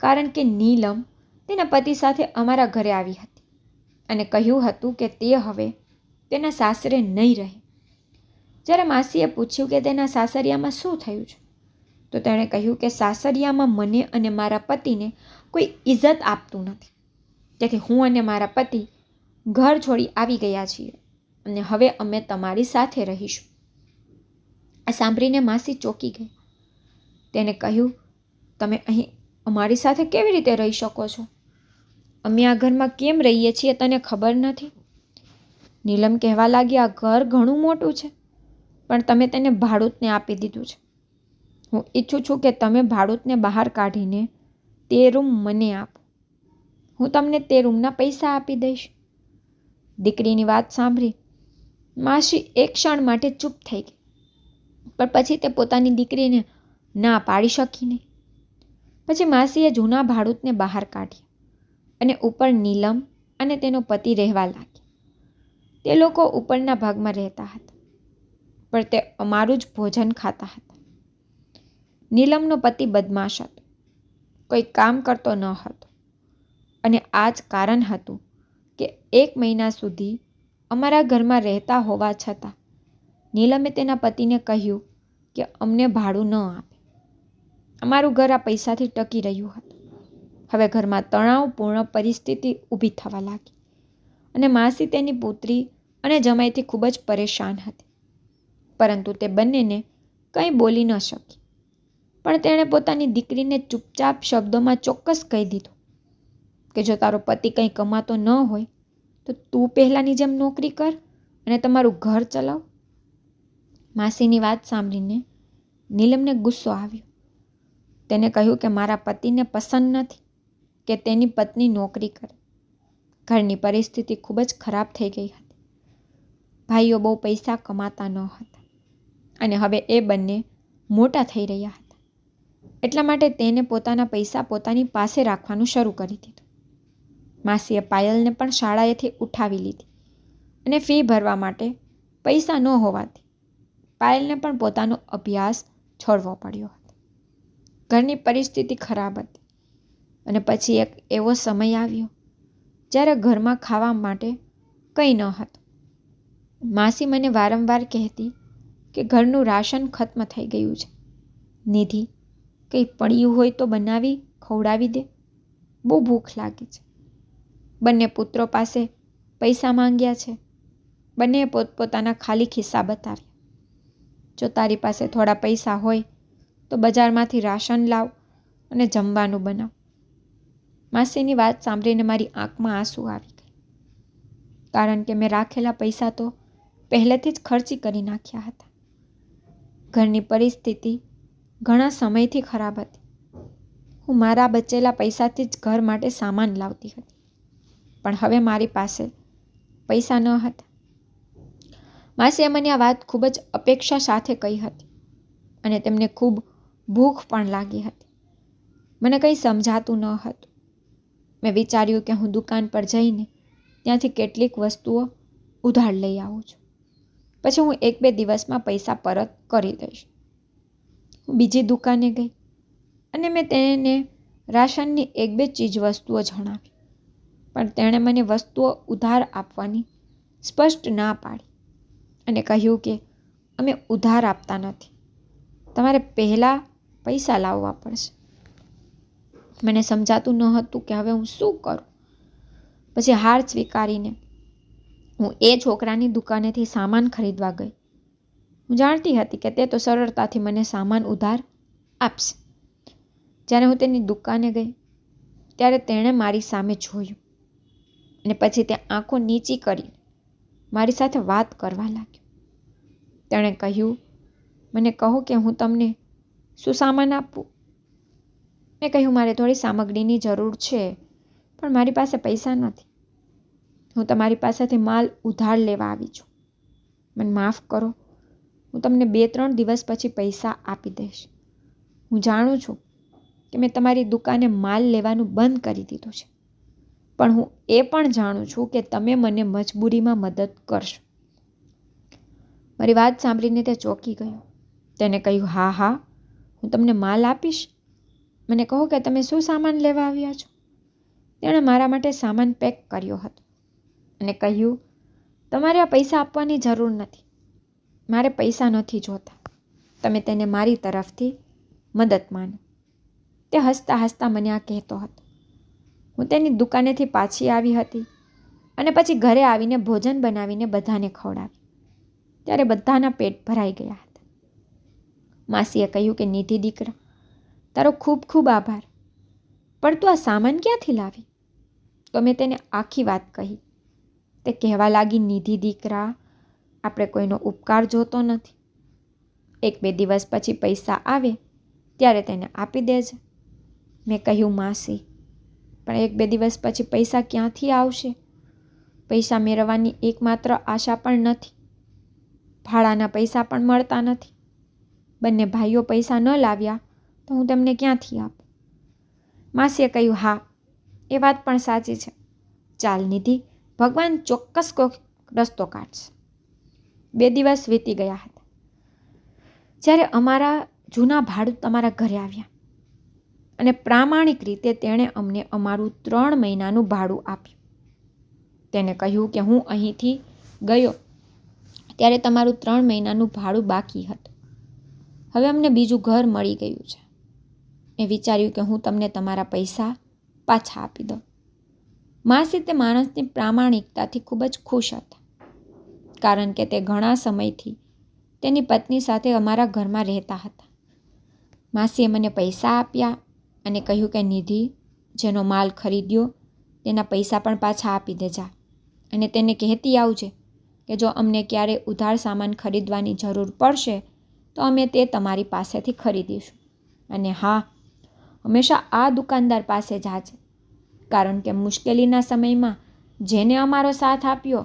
Speaker 1: કારણ કે નીલમ તેના પતિ સાથે અમારા ઘરે આવી હતી અને કહ્યું હતું કે તે હવે તેના સાસરે નહીં રહે. જ્યારે માસીએ પૂછ્યું કે તેના સાસરિયામાં શું થયું છે, તો તેણે કહ્યું કે સાસરિયામાં મને અને મારા પતિને કોઈ ઇજ્જત આપતું નથી. તેથી હું અને મારા પતિ ઘર છોડી આવી ગયા છીએ અને હવે અમે તમારી સાથે રહીશું. આ સાંભળીને માસી ચોંકી ગઈ. તેને કહ્યું, તમે અહીં અમારી સાથે કેવી રીતે રહી શકો છો? અમે આ ઘરમાં કેમ રહીએ છીએ તને ખબર નથી? નીલમ કહેવા લાગી, આ ઘર ઘણું મોટું છે, પણ તમે તેને ભાડૂતને આપી દીધું છે. હું ઈચ્છું છું કે તમે ભાડૂતને બહાર કાઢીને તે રૂમ મને આપો. હું તમને તે રૂમના પૈસા આપી દઈશ. દીકરીની વાત સાંભળી માસી એક ક્ષણ માટે ચૂપ થઈ ગઈ, પણ પછી તે પોતાની દીકરીને ના પાડી શકી નહીં. પછી માસીએ જૂના ભાડૂતને બહાર કાઢ્યા અને ઉપર નીલમ અને તેનો પતિ રહેવા લાગ્યા. તે લોકો ઉપરના ભાગમાં રહેતા હતા, પણ તે અમારું જ ભોજન ખાતા હતા. નીલમનો પતિ બદમાશ હતો, કોઈ કામ કરતો ન હતો અને આ જ કારણ હતું કે 1 મહિના સુધી અમારા ઘરમાં રહેતા હોવા છતાં નીલમે તેના પતિને કહ્યું કે અમને ભાડું ન આપે. અમારું ઘર આ પૈસાથી ટકી રહ્યું હતું. હવે ઘરમાં તણાવપૂર્ણ પરિસ્થિતિ ઊભી થવા લાગી અને માસી તેની પુત્રી અને જમાઈથી ખૂબ જ પરેશાન હતી. પરંતુ તે બંનેને કંઈ બોલી ન શકી. પણ તેણે પોતાની દીકરીને ચૂપચાપ શબ્દોમાં ચોક્કસ કહી દીધું કે જો તારો પતિ કંઈ કમાતો ન હોય તો તું પહેલાંની જેમ નોકરી કર અને તમારું ઘર ચલાવ. માસીની વાત સાંભળીને નીલમને ગુસ્સો આવ્યો. તેને કહ્યું કે મારા પતિને પસંદ નથી કે તેની પત્ની નોકરી કરે. ઘરની પરિસ્થિતિ ખૂબ જ ખરાબ થઈ ગઈ હતી. ભાઈઓ બહુ પૈસા કમાતા ન હતા અને હવે એ બંને મોટા થઈ રહ્યા હતા. એટલા માટે તેને પોતાના પૈસા પોતાની પાસે રાખવાનું શરૂ કરી દીધું. માસીએ પાયલને પણ શાળાએથી ઉઠાવી લીધી અને ફી ભરવા માટે પૈસા ન હોવાથી પાયલને પણ પોતાનો અભ્યાસ છોડવો પડ્યો હતો. ઘરની પરિસ્થિતિ ખરાબ હતી અને પછી એક એવો સમય આવ્યો જ્યારે ઘરમાં ખાવા માટે કંઈ ન હતું. માસી મને વારંવાર કહેતી કે ઘરનું રાશન ખત્મ થઈ ગયું છે. નિધિ, કંઈ પડ્યું હોય તો બનાવી ખવડાવી દે, બહુ ભૂખ લાગી છે. બંને પુત્રો પાસે પૈસા માંગ્યા છે. બંને પોતપોતાના ખાલી ખિસ્સા બતાવ્યા. જો તારી પાસે થોડા પૈસા હોય તો બજારમાંથી રાશન લાવ અને જમવાનું બનાવ. માસીની વાત સાંભળીને મારી આંખમાં આંસુ આવી ગયા. કારણ કે મેં રાખેલા પૈસા તો પહેલેથી જ ખર્ચી કરી નાખ્યા હતા. ઘરની પરિસ્થિતિ ઘણા સમયથી ખરાબ હતી. હું મારા બચેલા પૈસાથી જ ઘર માટે સામાન લાવતી હતી. પણ હવે મારી પાસે પૈસા ન હતા. માસીએ મને આ વાત ખૂબ જ અપેક્ષા સાથે કહી હતી અને તેમને ખૂબ ભૂખ પણ લાગી હતી. મને કંઈ સમજાતું ન હતું. મેં વિચાર્યું કે હું દુકાન પર જઈને ત્યાંથી કેટલીક વસ્તુઓ ઉધાર લઈ આવું છું. પછી હું 1-2 દિવસમાં પૈસા પરત કરી દઈશ. હું બીજી દુકાને ગઈ અને મેં તેને રાશનની 1-2 ચીજ વસ્તુઓ જણાવી. પણ તેણે મને વસ્તુઓ ઉધાર આપવાની સ્પષ્ટ ના પાડી અને કહ્યું કે અમે ઉધાર આપતા નથી, તમારે પહેલાં પૈસા લાવવા પડશે. મને સમજાતું ન હતું કે હવે હું શું કરું. પછી હાર સ્વીકારીને હું એ છોકરાની દુકાનેથી સામાન ખરીદવા ગઈ. હું જાણતી હતી કે તે તો સરળતાથી મને સામાન ઉધાર આપશે. જ્યારે હું તેની દુકાને ગઈ ત્યારે તેણે મારી સામે જોયું અને પછી તે આંખો નીચી કરીને મારી સાથે વાત કરવા લાગ્યો. તેણે કહ્યું, મને કહો કે હું તમને શું સામાન આપું. મેં કહ્યું, મારે થોડી સામગ્રીની જરૂર છે પણ મારી પાસે પૈસા નથી. હું તમારી પાસેથી માલ ઉધાર લેવા આવી છું. મને માફ કરો, હું તમને 2-3 દિવસ પછી પૈસા આપી દઈશ. હું જાણું છું કે મેં તમારી દુકાને માલ લેવાનું બંધ કરી દીધું છે, પણ હું એ પણ જાણું છું કે તમે મને મજબૂરીમાં મદદ કરશો. મારી વાત સાંભળીને તે ચોંકી ગયો. તેને કહ્યું, હા હા, હું તમને માલ આપીશ. મને કહો કે તમે શું સામાન લેવા આવ્યા છો. તેણે મારા માટે સામાન પેક કર્યો હતો અને કહ્યું, તમારે આ પૈસા આપવાની જરૂર નથી. મારે પૈસા નથી જોતા. તમે તેને મારી તરફથી મદદ માનો. તે હસતા હસતા મને આ કહેતો હતો. હું તેની દુકાનેથી પાછી આવી હતી અને પછી ઘરે આવીને ભોજન બનાવીને બધાને ખવડાવી. ત્યારે બધાના પેટ ભરાઈ ગયા હતા. માસીએ કહ્યું કે નિધિ દીકરા, તારો ખૂબ ખૂબ આભાર, પણ તું આ સામાન ક્યાંથી લાવી? તો મેં તેને આખી વાત કહી. તે કહેવા લાગી, નિધિ દીકરા, આપણે કોઈનો ઉપકાર જોતો નથી. 1-2 દિવસ પછી પૈસા આવે ત્યારે તેને આપી દેજે. મેં કહ્યું, માસી, પણ 1-2 દિવસ પછી પૈસા ક્યાંથી આવશે? પૈસા મેળવવાની એકમાત્ર આશા પણ નથી. ભાડાના પૈસા પણ મળતા નથી. બંને ભાઈઓ પૈસા ન લાવ્યા તો હું તેમને ક્યાંથી આપું? માસીએ કહ્યું, હા, એ વાત પણ સાચી છે. ચાલ નિધિ, ભગવાન ચોક્કસ કોઈક રસ્તો કાઢશે. 2 દિવસ વીતી ગયા હતા જ્યારે અમારા જૂના ભાડૂત તમારા ઘરે આવ્યા અને પ્રામાણિક રીતે તેણે અમને અમારું 3 મહિનાનું ભાડું આપ્યું. તેને કહ્યું કે હું અહીંથી ગયો ત્યારે તમારું 3 મહિનાનું ભાડું બાકી હતું. હવે અમને બીજું ઘર મળી ગયું છે. મેં વિચાર્યું કે હું તમને તમારા પૈસા પાછા આપી દઉં. માસી તે માણસની પ્રામાણિકતાથી ખૂબ જ ખુશ હતા, કારણ કે તે ઘણા સમયથી તેની પત્ની સાથે અમારા ઘરમાં રહેતા હતા. માસીએ મને પૈસા આપ્યા અને કહ્યું કે નિધિ, જેનો માલ ખરીદ્યો તેના પૈસા પણ પાછા આપી દેજા, અને તેને કહેતી આવજે કે જો અમને ક્યારે ઉધાર સામાન ખરીદવાની જરૂર પડશે તો અમે તે તમારી પાસેથી ખરીદીશું. અને હા, હંમેશા આ દુકાનદાર પાસે જાજે, કારણ કે મુશ્કેલીના સમયમાં જેને અમારો સાથ આપ્યો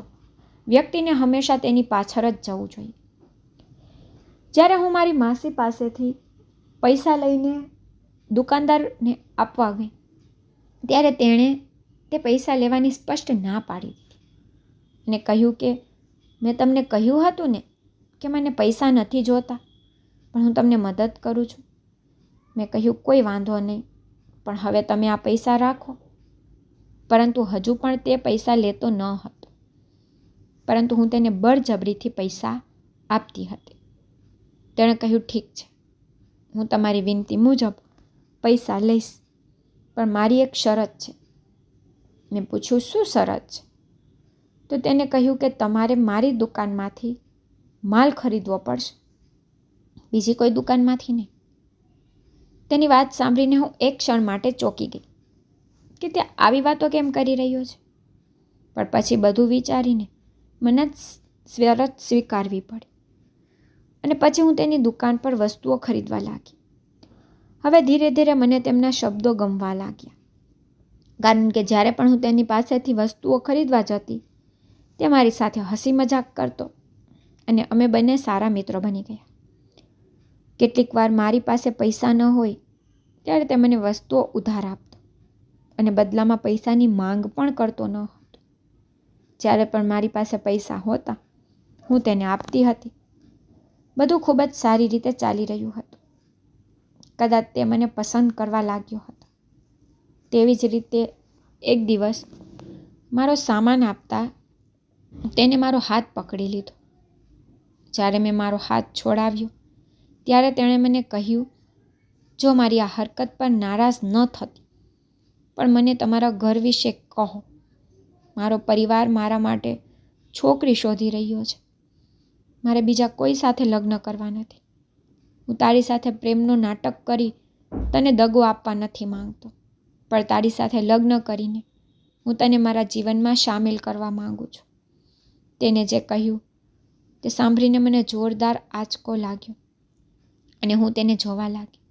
Speaker 1: વ્યક્તિને હંમેશા તેની પાછળ જ જવું જોઈએ. જ્યારે હું મારી માસી પાસેથી પૈસા લઈને દુકાનદારને આપવા ગઈ ત્યારે તેણે તે પૈસા લેવાની સ્પષ્ટ ના પાડી દીધી અને કહ્યું કે મેં તમને કહ્યું હતું ને કે મને પૈસા નથી જોતા, પણ હું તમને મદદ કરું છું. મેં કહ્યું કોઈ વાંધો નહીં, પણ હવે તમે આ પૈસા રાખો. પરંતુ હજુ પણ તે પૈસા લેતો ન હતો, પરંતુ હું તેને બળજબરીથી પૈસા આપતી હતી. તેણે કહ્યું ઠીક છે, હું તમારી વિનંતી મુજબ પૈસા લઈશ, પણ મારી એક શરત છે. મેં પૂછ્યું શું શરત છે? તો તેને કહ્યું કે તમારે મારી દુકાનમાંથી માલ ખરીદવો પડશે, બીજી કોઈ દુકાનમાંથી નહીં. તેની વાત સાંભળીને હું એક ક્ષણ માટે ચોંકી ગઈ કે તે આવી વાતો કેમ કરી રહ્યો છે, પણ પછી બધું વિચારીને મને જ શરત સ્વીકારવી પડી અને પછી હું તેની દુકાન પર વસ્તુઓ ખરીદવા લાગી. હવે ધીરે ધીરે મને તેમના શબ્દો ગમવા લાગ્યા, કારણ કે જ્યારે પણ હું તેની પાસેથી વસ્તુઓ ખરીદવા જતી તે મારી સાથે હસી મજાક કરતો અને અમે બંને સારા મિત્રો બની ગયા. કેટલીક વાર મારી પાસે પૈસા ન હોય ત્યારે તે મને વસ્તુઓ ઉધાર આપતો અને બદલામાં પૈસાની માંગ પણ કરતો ન હતો. જ્યારે પણ મારી પાસે પૈસા હોતા હું તેને આપતી હતી. બધું ખૂબ જ સારી રીતે ચાલી રહ્યું હતું. કદાચ તે મને પસંદ કરવા લાગ્યો હતો. તેવી જ રીતે એક દિવસ મારો સામાન આપતા તેને મારો હાથ પકડી લીધો. જ્યારે મેં મારો હાથ છોડાવ્યો ત્યારે તેણે મને કહ્યું, જો મારી આ હરકત પર નારાજ ન થતી, પણ મને તમારા ઘર વિશે કહો. મારો પરિવાર મારા માટે છોકરી શોધી રહ્યો છે. મારે બીજા કોઈ સાથે લગ્ન કરવા નથી. હું તારી સાથે પ્રેમનું નાટક કરી તને દગો આપવા નથી માંગતો, પણ તારી સાથે લગ્ન કરીને હું તને મારા જીવનમાં સામેલ કરવા માંગુ છું. તેને જે કહ્યું તે સાંભળીને મને જોરદાર આંચકો લાગ્યો અને હું તેને જોવા લાગી.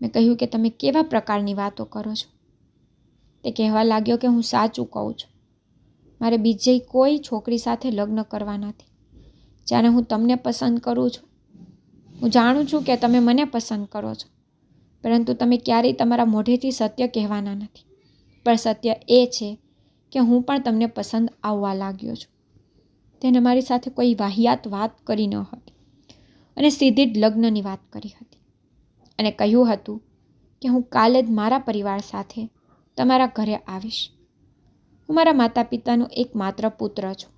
Speaker 1: મેં કહ્યું કે તમે કેવા પ્રકારની વાતો કરો છો? તે કહેવા લાગ્યો કે હું સાચું કહું છું. મારે બીજી કોઈ છોકરી સાથે લગ્ન કરવા નથી. જ્યારે હું તમને પસંદ કરું છું, હું જાણું છું કે તમે મને પસંદ કરો છો, પરંતુ તમે ક્યારેય તમારા મોઢેથી સત્ય કહેવાના નથી. પણ સત્ય એ છે કે હું પણ તમને પસંદ આવવા લાગ્યો છું. તેને મારી સાથે કોઈ વાહિયાત વાત કરી ન હતી અને સીધી જ લગ્નની વાત કરી હતી અને કહ્યું હતું કે હું કાલે જ મારા પરિવાર સાથે તમારા ઘરે આવીશ. હું મારા માતા પિતાનો એકમાત્ર પુત્ર છું.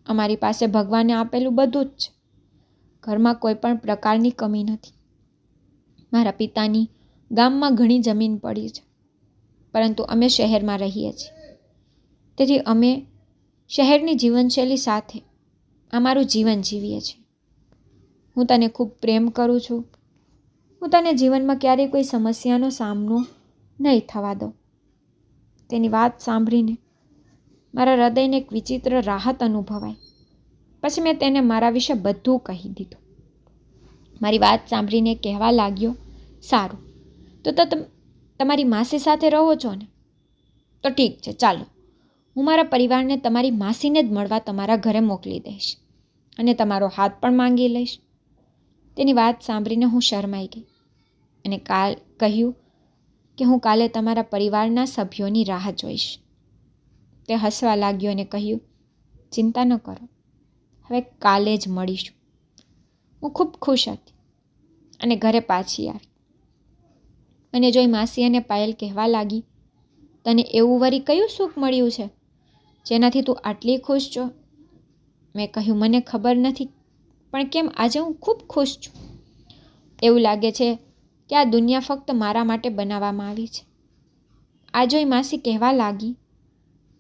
Speaker 1: અમારી પાસે ભગવાને આપેલું બધું જ છે. ઘરમાં કોઈ પણ પ્રકારની કમી નથી. મારા પિતાની ગામમાં ઘણી જમીન પડી છે, પરંતુ અમે શહેરમાં રહીએ છીએ. તેથી અમે શહેરની જીવનશૈલી સાથે અમારું જીવન જીવીએ છીએ. હું તને ખૂબ પ્રેમ કરું છું. હું તને જીવનમાં ક્યારેય કોઈ સમસ્યાનો સામનો નહીં થવા દઉં. તેની વાત સાંભળીને મારા હૃદયને એક વિચિત્ર રાહત અનુભવાઈ. પછી મેં તેને મારા વિશે બધું કહી દીધું. મારી વાત સાંભળીને કહેવા લાગ્યો, સારું, તો તમારી માસી સાથે રહો છો ને? તો ઠીક છે, ચાલો હું મારા પરિવારને તમારી માસીને જ મળવા તમારા ઘરે મોકલી દઈશ અને તમારો હાથ પણ માંગી લઈશ. તેની વાત સાંભળીને હું શરમાઈ ગઈ અને કહ્યું કે હું કાલે તમારા પરિવારના સભ્યોની રાહ જોઈશ. તે હસવા લાગ્યો અને કહ્યું, ચિંતા ન કરો, હવે કાલે જ મળીશું. હું ખૂબ ખુશ હતી અને ઘરે પાછી આવી. મને જોઈ માસી અને પાયલ કહેવા લાગી, તને એવું વળી કયું સુખ મળ્યું છે જેનાથી તું આટલી ખુશ છો? મેં કહ્યું, મને ખબર નથી, પણ કેમ આજે હું ખૂબ ખુશ છું. એવું લાગે છે કે આ દુનિયા ફક્ત મારા માટે બનાવવામાં આવી છે. આ જોઈ માસી કહેવા લાગી,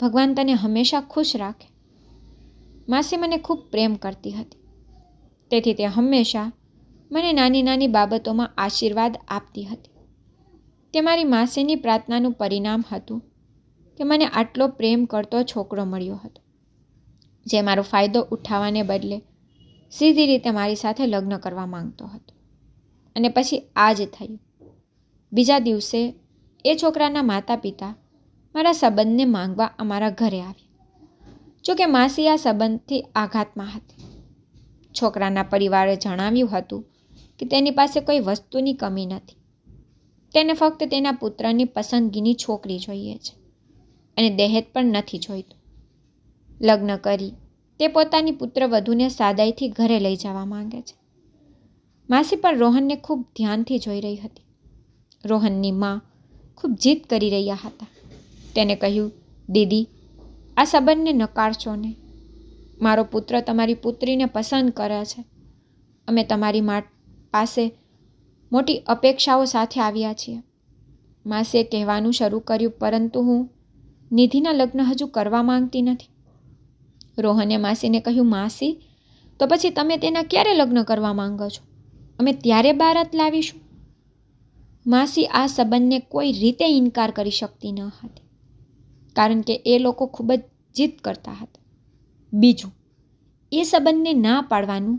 Speaker 1: ભગવાન તને હંમેશા ખુશ રાખે. માસી મને ખૂબ પ્રેમ કરતી હતી, તેથી તે હંમેશા મને નાની નાની બાબતોમાં આશીર્વાદ આપતી હતી. તે મારી માસીની પ્રાર્થનાનું પરિણામ હતું કે મને આટલો પ્રેમ કરતો છોકરો મળ્યો હતો, જે મારો ફાયદો ઉઠાવવાને બદલે સીધી રીતે મારી સાથે લગ્ન કરવા માંગતો હતો. અને પછી આ જ થયું. બીજા દિવસે એ છોકરાના માતા પિતા મારા સંબંધને માંગવા અમારા ઘરે આવ્યા. જોકે માસી આ સંબંધથી આઘાતમાં હતી. છોકરાના પરિવારે જણાવ્યું હતું કે તેની પાસે કોઈ વસ્તુની કમી નથી. તેને ફક્ત તેના પુત્રની પસંદગીની છોકરી જોઈએ છે અને દહેજ પણ નથી જોઈતું. લગ્ન કરી તે પોતાની પુત્રવધૂને સાદાઈથી ઘરે લઈ જવા માંગે છે. માસી પણ રોહનને ખૂબ ધ્યાનથી જોઈ રહી હતી. રોહનની માં ખૂબ જીદ કરી રહ્યા હતા. તેને કહ્યું, દીદી, આ સંબંધને નકારશો નહીં. મારો પુત્ર તમારી પુત્રીને પસંદ કરે છે. અમે તમારી પાસે મોટી અપેક્ષાઓ સાથે આવ્યા છીએ. માસીએ કહેવાનું શરૂ કર્યું, પરંતુ હું નિધિના લગ્ન હજુ કરવા માંગતી નથી. રોહને માસીને કહ્યું, માસી, તો પછી તમે તેના ક્યારે લગ્ન કરવા માંગો છો? અમે ત્યારે બારાત લાવીશું. માસી આ સંબંધને કોઈ રીતે ઇનકાર કરી શકતી ન હતી, કારણ કે એ લોકો ખૂબ જ જીદ કરતા હતા. બીજું, એ સંબંધને ના પાડવાનું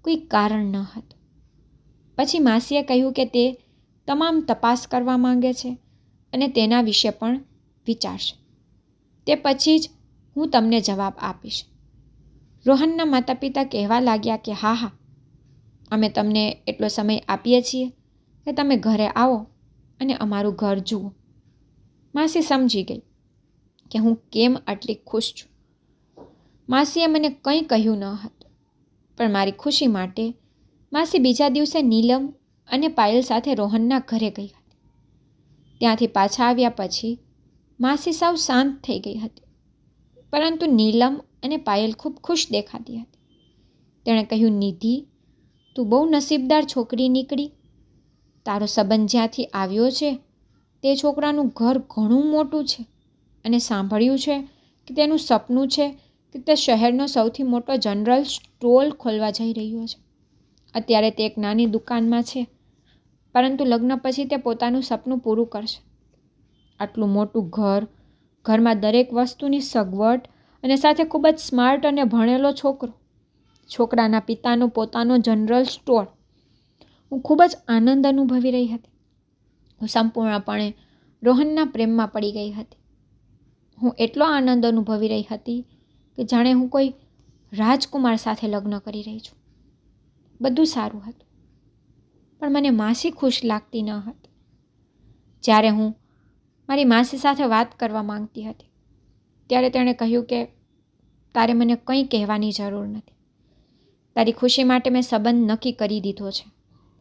Speaker 1: કોઈ કારણ ન હતું. પછી માસીએ કહ્યું કે તે તમામ તપાસ કરવા માંગે છે અને તેના વિશે પણ વિચારશે. તે પછી જ હું તમને જવાબ આપીશ. રોહનના માતા પિતા કહેવા લાગ્યા કે હા, અમે તમને એટલો સમય આપીએ છીએ કે તમે ઘરે આવો અને અમારું ઘર જુઓ. માસી સમજી ગઈ કે હું કેમ આટલી ખુશ છું. માસીએ મને કંઈ કહ્યું ન હતું, પણ મારી ખુશી માટે માસી બીજા દિવસે નીલમ અને પાયલ સાથે રોહનના ઘરે ગઈ હતી. ત્યાંથી પાછા આવ્યા પછી માસી સાવ શાંત થઈ ગઈ હતી, પરંતુ નીલમ અને પાયલ ખૂબ ખુશ દેખાતી હતી. તેણે કહ્યું, નિધિ, તું બહુ નસીબદાર છોકરી નીકળી. તારો સંબંધ જ્યાંથી આવ્યો છે તે છોકરાનું ઘર ઘણું મોટું છે અને સાંભળ્યું છે કે તેનું સપનું છે કે તે શહેરનો સૌથી મોટો જનરલ સ્ટોર ખોલવા જઈ રહ્યો છે. અત્યારે તે એક નાની દુકાનમાં છે, પરંતુ લગ્ન પછી તે પોતાનું સપનું પૂરું કરશે. આટલું મોટું ઘર, ઘરમાં દરેક વસ્તુની સગવડ અને સાથે ખૂબ જ સ્માર્ટ અને ભણેલો છોકરો, છોકરાના પિતાનો પોતાનો જનરલ સ્ટોર. હું ખૂબ જ આનંદ અનુભવી રહી હતી. હું સંપૂર્ણપણે રોહનના પ્રેમમાં પડી ગઈ હતી. હું એટલો આનંદ અનુભવી રહી હતી કે જાણે હું કોઈ રાજકુમાર સાથે લગ્ન કરી રહી છું. બધું સારું હતું, પણ મને માસી ખુશ લાગતી ન હતી. જ્યારે હું મારી માસી સાથે વાત કરવા માંગતી હતી, ત્યારે તેણે કહ્યું કે તારે મને કંઈ કહેવાની જરૂર નથી. તારી ખુશી માટે મેં સંબંધ નક્કી કરી દીધો છે,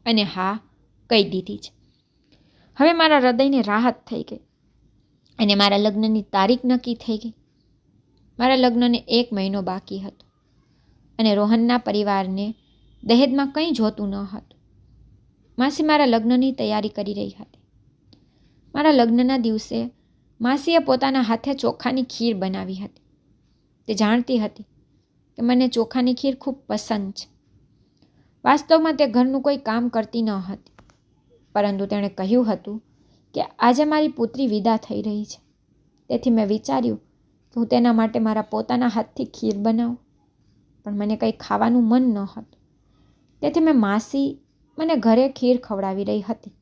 Speaker 1: અને હા, કહી દીધી છે. હવે મારા હૃદયને રાહત થઈ ગઈ અને મારા લગ્નની તારીખ નક્કી થઈ ગઈ. મારા લગ્નને 1 મહિનો બાકી હતો અને રોહનના પરિવારને દહેજમાં કંઈ જોતું ન હતું. માસી મારા લગ્નની તૈયારી કરી રહી હતી. મારા લગ્નના દિવસે માસીએ પોતાના હાથે ચોખાની ખીર બનાવી હતી. તે જાણતી હતી કે મને ચોખાની ખીર ખૂબ પસંદ છે. વાસ્તવમાં તે ઘરનું કોઈ કામ કરતી ન હતી, પરંતુ તેણે કહ્યું હતું કે આજે મારી પુત્રી વિદા થઈ રહી છે, તેથી મેં વિચાર્યું કે હું તેના માટે મારા પોતાના હાથથી ખીર બનાવું. પણ મને કંઈ ખાવાનું મન ન હતું, તેથી માસી મને ઘરે ખીર ખવડાવી રહી હતી.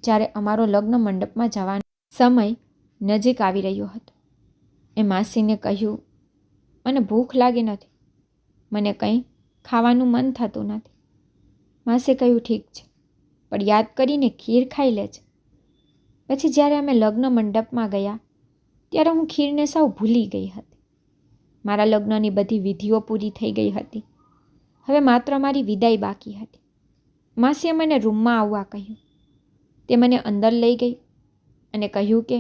Speaker 1: જ્યારે અમારો લગ્ન મંડપમાં જવાનો સમય નજીક આવી રહ્યો હતો, એ માસીને કહ્યું, મને ભૂખ લાગી નથી, મને કંઈ ખાવાનું મન થતું નથી. માસીએ કહ્યું, ઠીક છે, પણ યાદ કરીને ખીર ખાઈ લેજે. પછી જ્યારે અમે લગ્ન મંડપમાં ગયા ત્યારે હું ખીરને સાવ ભૂલી ગઈ હતી. મારા લગ્નની બધી વિધિઓ પૂરી થઈ ગઈ હતી. હવે માત્ર મારી વિદાય બાકી હતી. માસીએ મને રૂમમાં આવવા કહ્યું. તે મને અંદર લઈ ગઈ અને કહ્યું કે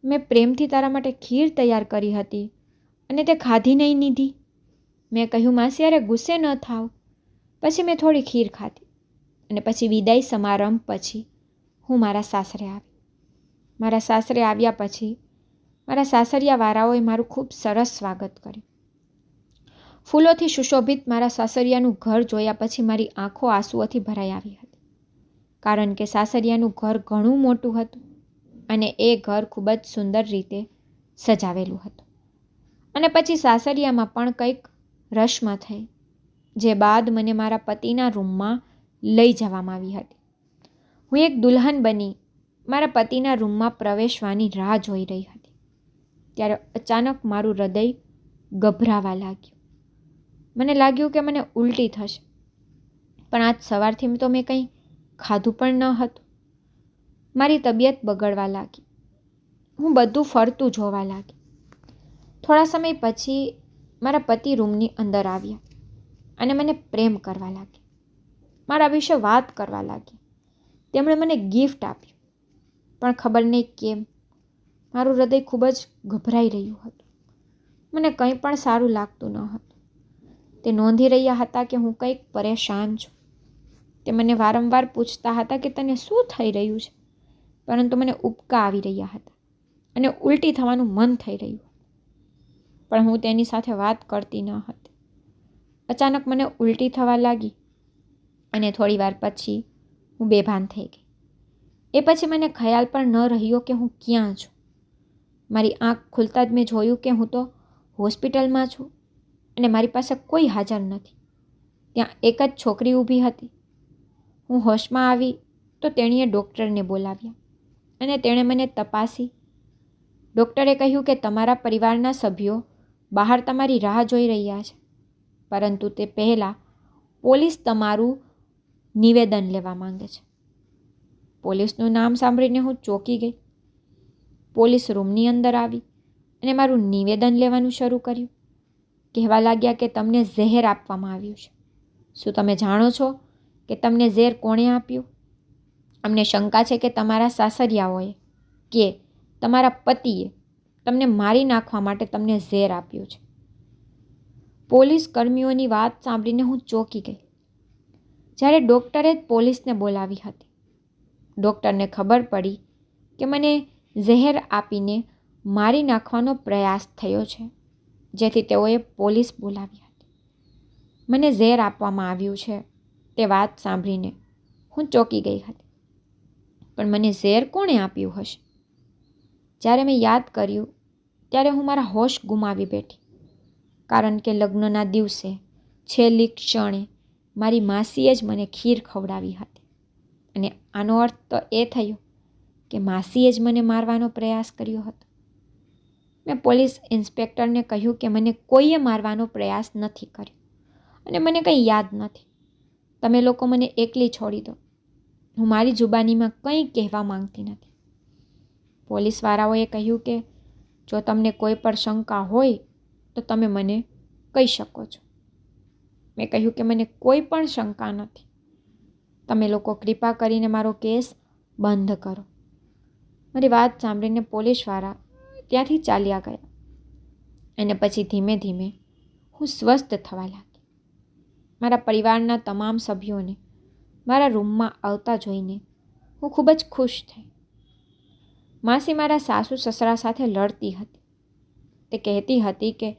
Speaker 1: મેં પ્રેમથી તારા માટે ખીર તૈયાર કરી હતી અને તે ખાધી નહીં, નિધિ. મેં કહ્યું, માસી, અરે ગુસ્સે ન થાવ. પછી મેં થોડી ખીર ખાધી અને પછી વિદાય સમારંભ પછી હું મારા સાસરે આવી. મારા સાસરે આવ્યા પછી મારા સાસરિયાવાળાઓએ મારું ખૂબ સરસ સ્વાગત કર્યું. ફૂલોથી સુશોભિત મારા સાસરિયાનું ઘર જોયા પછી મારી આંખો આંસુઓથી ભરાઈ આવી હતી. કારણ કે સાસરિયાનું ઘર ઘણું મોટું હતું અને એ ઘર ખૂબ જ સુંદર રીતે સજાવેલું હતું. અને પછી સાસરિયામાં પણ કંઈક રસ્મ થઈ, જે બાદ મને મારા પતિના રૂમમાં લઈ જવામાં આવી હતી. હું એક દુલ્હન બની મારા પતિના રૂમમાં પ્રવેશવાની રાહ જોઈ રહી હતી. ત્યારે અચાનક મારું હૃદય ગભરાવા લાગ્યું. મને લાગ્યું કે મને ઉલટી થશે, પણ આજ સવારથી તો મેં કંઈ ખાધું પણ ન હતું. મારી તબિયત બગડવા લાગી. હું બધું ફરતું જોવા લાગી. થોડા સમય પછી મારા પતિ રૂમની અંદર આવ્યા અને મને પ્રેમ કરવા લાગ્યા. મારા વિશે વાત કરવા લાગ્યા. તેમણે મને ગિફ્ટ આપ્યું, પણ ખબર નહીં કેમ મારું હૃદય ખૂબ જ ગભરાઈ રહ્યું હતું. મને કંઈ પણ સારું લાગતું ન હતું. તે નોંધી રહ્યા હતા કે હું કંઈક પરેશાન છું. તે મને વારંવાર પૂછતા હતા કે તને શું થઈ રહ્યું છે, પરંતુ મને ઉબકા આવી રહ્યા હતા અને ઉલટી થવાનું મન થઈ રહ્યું હતું. પણ હું તેની સાથે વાત કરતી ન હતી. અચાનક મને ઉલટી થવા લાગી અને થોડી વાર પછી હું બેભાન થઈ ગઈ. એ પછી મને ખ્યાલ પણ ન રહ્યો કે હું ક્યાં છું. મારી આંખ ખુલતા જ મેં જોયું કે હું તો હોસ્પિટલમાં છું અને મારી પાસે કોઈ હાજર નથી. ત્યાં એક જ છોકરી ઊભી હતી. હું હોશમાં આવી તો તેણીએ ડૉક્ટરને બોલાવ્યા અને તેણે મને તપાસી. ડૉક્ટરે કહ્યું કે તમારા પરિવારના સભ્યો બહાર તમારી રાહ જોઈ રહ્યા છે, પરંતુ તે પહેલાં પોલીસ તમારું નિવેદન લેવા માંગે છે. પોલીસનું નામ સાંભળીને હું ચોંકી ગઈ. પોલીસ રૂમની અંદર આવી અને મારું નિવેદન લેવાનું શરૂ કર્યું. કહેવા લાગ્યા કે તમને ઝેર આપવામાં આવ્યું છે. શું તમે જાણો છો કે તમને ઝેર કોણે આપ્યું? અમને શંકા છે કે તમારા સાસરિયાઓએ કે તમારા પતિએ તમને મારી નાખવા માટે તમને ઝેર આપ્યું છે. પોલીસ કર્મીઓની વાત સાંભળીને હું ચોંકી ગઈ. જ્યારે ડૉક્ટરે જ પોલીસને બોલાવી હતી. ડૉક્ટરને ખબર પડી કે મને ઝેર આપીને મારી નાખવાનો પ્રયાસ થયો છે, જેથી તેઓએ પોલીસ બોલાવી હતી. મને ઝેર આપવામાં આવ્યું છે તે વાત સાંભળીને હું ચોંકી ગઈ હતી. પણ મને ઝેર કોણે આપ્યું હશે? જ્યારે મેં યાદ કર્યું ત્યારે હું મારા હોશ ગુમાવી બેઠી. કારણ કે લગ્નના દિવસે છેલ્લી ક્ષણે મારી માસીએ જ મને ખીર ખવડાવી હતી અને આનો અર્થ તો એ થયો કે માસીએ જ મને મારવાનો પ્રયાસ કર્યો હતો. મેં પોલીસ ઇન્સ્પેક્ટરને કહ્યું કે મને કોઈએ મારવાનો પ્રયાસ નથી કર્યો અને મને કંઈ યાદ નથી. તમે લોકો મને એકલી છોડી દો. હું મારી જુબાનીમાં કંઈ કહેવા માંગતી નથી. પોલીસવાળાઓએ કહ્યું કે જો તમને કોઈ પર શંકા હોય તો તમે મને કહી શકો છો. મેં કહ્યું કે મને કોઈ પણ શંકા નથી. તમે લોકો કૃપા કરીને મારો કેસ બંધ કરો. મારી વાત સાંભળીને પોલીસવાળા ત્યાંથી ચાલ્યા ગયા અને પછી ધીમે ધીમે હું સ્વસ્થ થવા લાગી. મારા પરિવારના તમામ સભ્યોને મારા રૂમમાં આવતા જોઈને હું ખૂબ જ ખુશ થઈ. માસી મારા સાસુ સસરા સાથે લડતી હતી. તે કહેતી હતી કે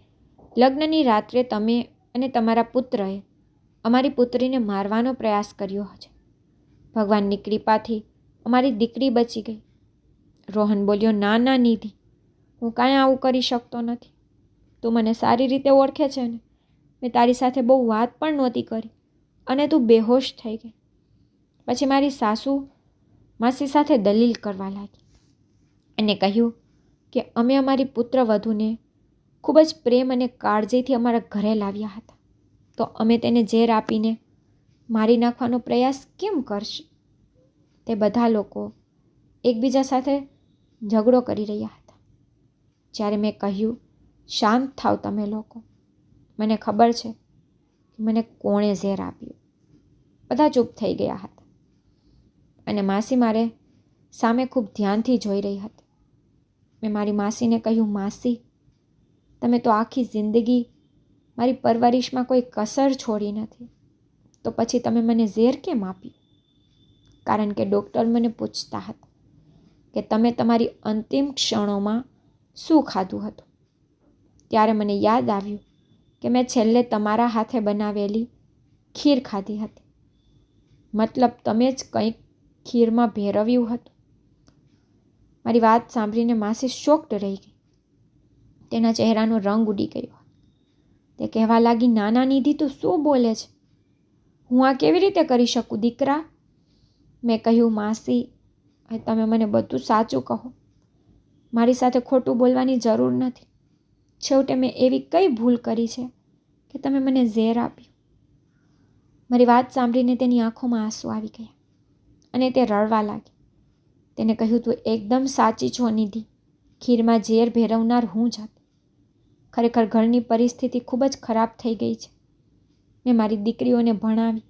Speaker 1: લગ્નની રાત્રે તમે અને તમારા પુત્રએ અમારી પુત્રીને મારવાનો પ્રયાસ કર્યો છે. ભગવાનની કૃપાથી અમારી દીકરી બચી ગઈ. રોહન બોલ્યો, ના ના નિધિ, હું કાંઈ આવું કરી શકતો નથી. તું મને સારી રીતે ઓળખે છે ને. મેં તારી સાથે બહુ વાત પણ નહોતી કરી અને તું બેહોશ થઈ ગઈ. પછી મારી સાસુ માસી સાથે દલીલ કરવા લાગી અને કહ્યું કે અમે અમારી પુત્રવધૂને ખૂબ જ પ્રેમ અને કાળજીથી અમારા ઘરે લાવ્યા હતા, તો અમે તેને ઝેર આપીને મારી નાખવાનો પ્રયાસ કેમ કરશે? તે બધા લોકો એકબીજા સાથે ઝઘડો કરી રહ્યા હતા. જ્યારે મેં કહ્યું, શાંત થાવ તમે લોકો, મને ખબર છે કે મને કોણે ઝેર આપ્યું. બધા ચૂપ થઈ ગયા હતા અને માસી મારે સામે ખૂબ ધ્યાનથી જોઈ રહી હતી. મેં મારી માસીને કહ્યું, માસી, તમે તો આખી જિંદગી મારી પરવરિશમાં કોઈ કસર છોડી નથી, તો પછી તમે મને ઝેર કેમ આપ્યું? કારણ કે ડૉક્ટર મને પૂછતા હતા કે તમે તમારી અંતિમ ક્ષણોમાં શું ખાધું હતું. ત્યારે મને યાદ આવ્યું કે મેં છેલ્લે તમારા હાથે બનાવેલી ખીર ખાધી હતી. મતલબ તમે જ કંઈક ખીરમાં ભેરવ્યું હતું. મારી વાત સાંભળીને માસી શોક્ડ રહી ગઈ. તેના ચહેરાનો રંગ ઉડી ગયો. તે કહેવા લાગી, નાના નિધિ, તું શું બોલે છે? હું આ કેવી રીતે કરી શકું દીકરા? મેં કહ્યું, માસી, તમે મને બધું સાચું કહો. મારી સાથે ખોટું બોલવાની જરૂર નથી. છેવટે મેં એવી કઈ ભૂલ કરી છે કે તમે મને ઝેર આપ્યું? મારી વાત સાંભળીને તેની આંખોમાં આંસુ આવી ગયા અને તે રડવા લાગી. તેને કહ્યું, તું એકદમ સાચી છો નિધિ. ખીરમાં ઝેર ભેરવનાર હું જ હતી. ખરેખર ઘરની પરિસ્થિતિ ખૂબ જ ખરાબ થઈ ગઈ છે. મેં મારી દીકરીઓને ભણાવી,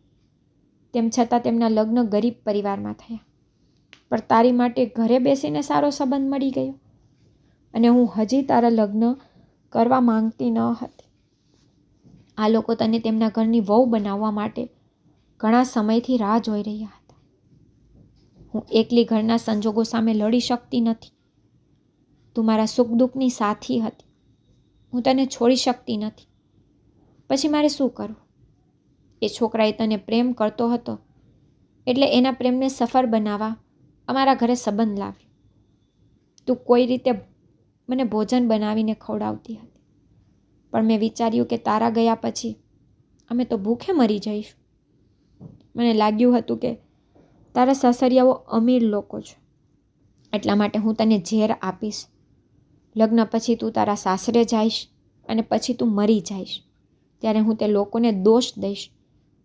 Speaker 1: તેમ છતાં તેમના લગ્ન ગરીબ પરિવારમાં થયા. પણ તારી માટે ઘરે બેસીને સારો સંબંધ મળી ગયો અને હું હજી તારા લગ્ન કરવા માંગતી ન હતી. આ લોકો તને તેમના ઘરની વહુ બનાવવા માટે ઘણા સમયથી રાહ જોઈ રહ્યા હતા. હું એકલી ઘરના સંજોગો સામે લડી શકતી નથી. તું મારા સુખ દુઃખની સાથી હતી. હું તને છોડી શકતી નથી. પછી મારે શું કરવું? એ છોકરાએ તને પ્રેમ કરતો હતો એટલે એના પ્રેમને સફળ બનાવવા અમારા ઘરે સંબંધ લાવ્યો. તું કોઈ રીતે મને ભોજન બનાવીને ખવડાવતી હતી. પણ મેં વિચાર્યું કે તારા ગયા પછી અમે તો ભૂખે મરી જઈશું. મને લાગ્યું હતું કે તારા સાસરિયાઓ અમીર લોકો છે, એટલા માટે હું તને ઝેર આપીશ. લગ્ન પછી તું તારા સાસરે જઈશ અને પછી તું મરી જઈશ. ત્યારે હું તે લોકોને દોષ દઈશ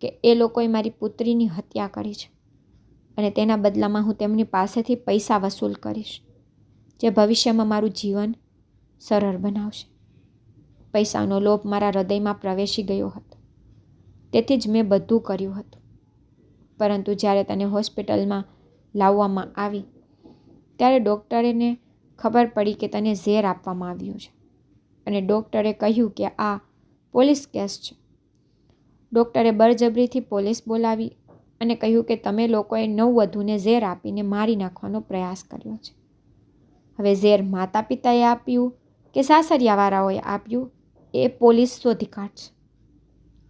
Speaker 1: કે એ લોકોએ મારી પુત્રીની હત્યા કરી છે અને તેના બદલામાં હું તેમની પાસેથી પૈસા વસૂલ કરીશ, જે ભવિષ્યમાં મારું જીવન સરળ બનાવશે. પૈસાનો લોભ મારા હૃદયમાં પ્રવેશી ગયો હતો. તેથી જ મેં બધું કર્યું હતું. પરંતુ જ્યારે તને હોસ્પિટલમાં લાવવામાં આવી ત્યારે ડૉક્ટરને ખબર પડી કે તને ઝેર આપવામાં આવ્યું છે અને ડૉક્ટરે કહ્યું કે આ પોલીસ કેસ છે. ડૉક્ટરે બળજબરીથી પોલીસ બોલાવી અને કહ્યું કે તમે લોકોએ નવવધૂને ઝેર આપીને મારી નાખવાનો પ્રયાસ કર્યો છે. હવે ઝેર માતા પિતાએ આપ્યું કે સાસરિયાવાળાઓએ આપ્યું એ પોલીસ શોધી કાઢશે.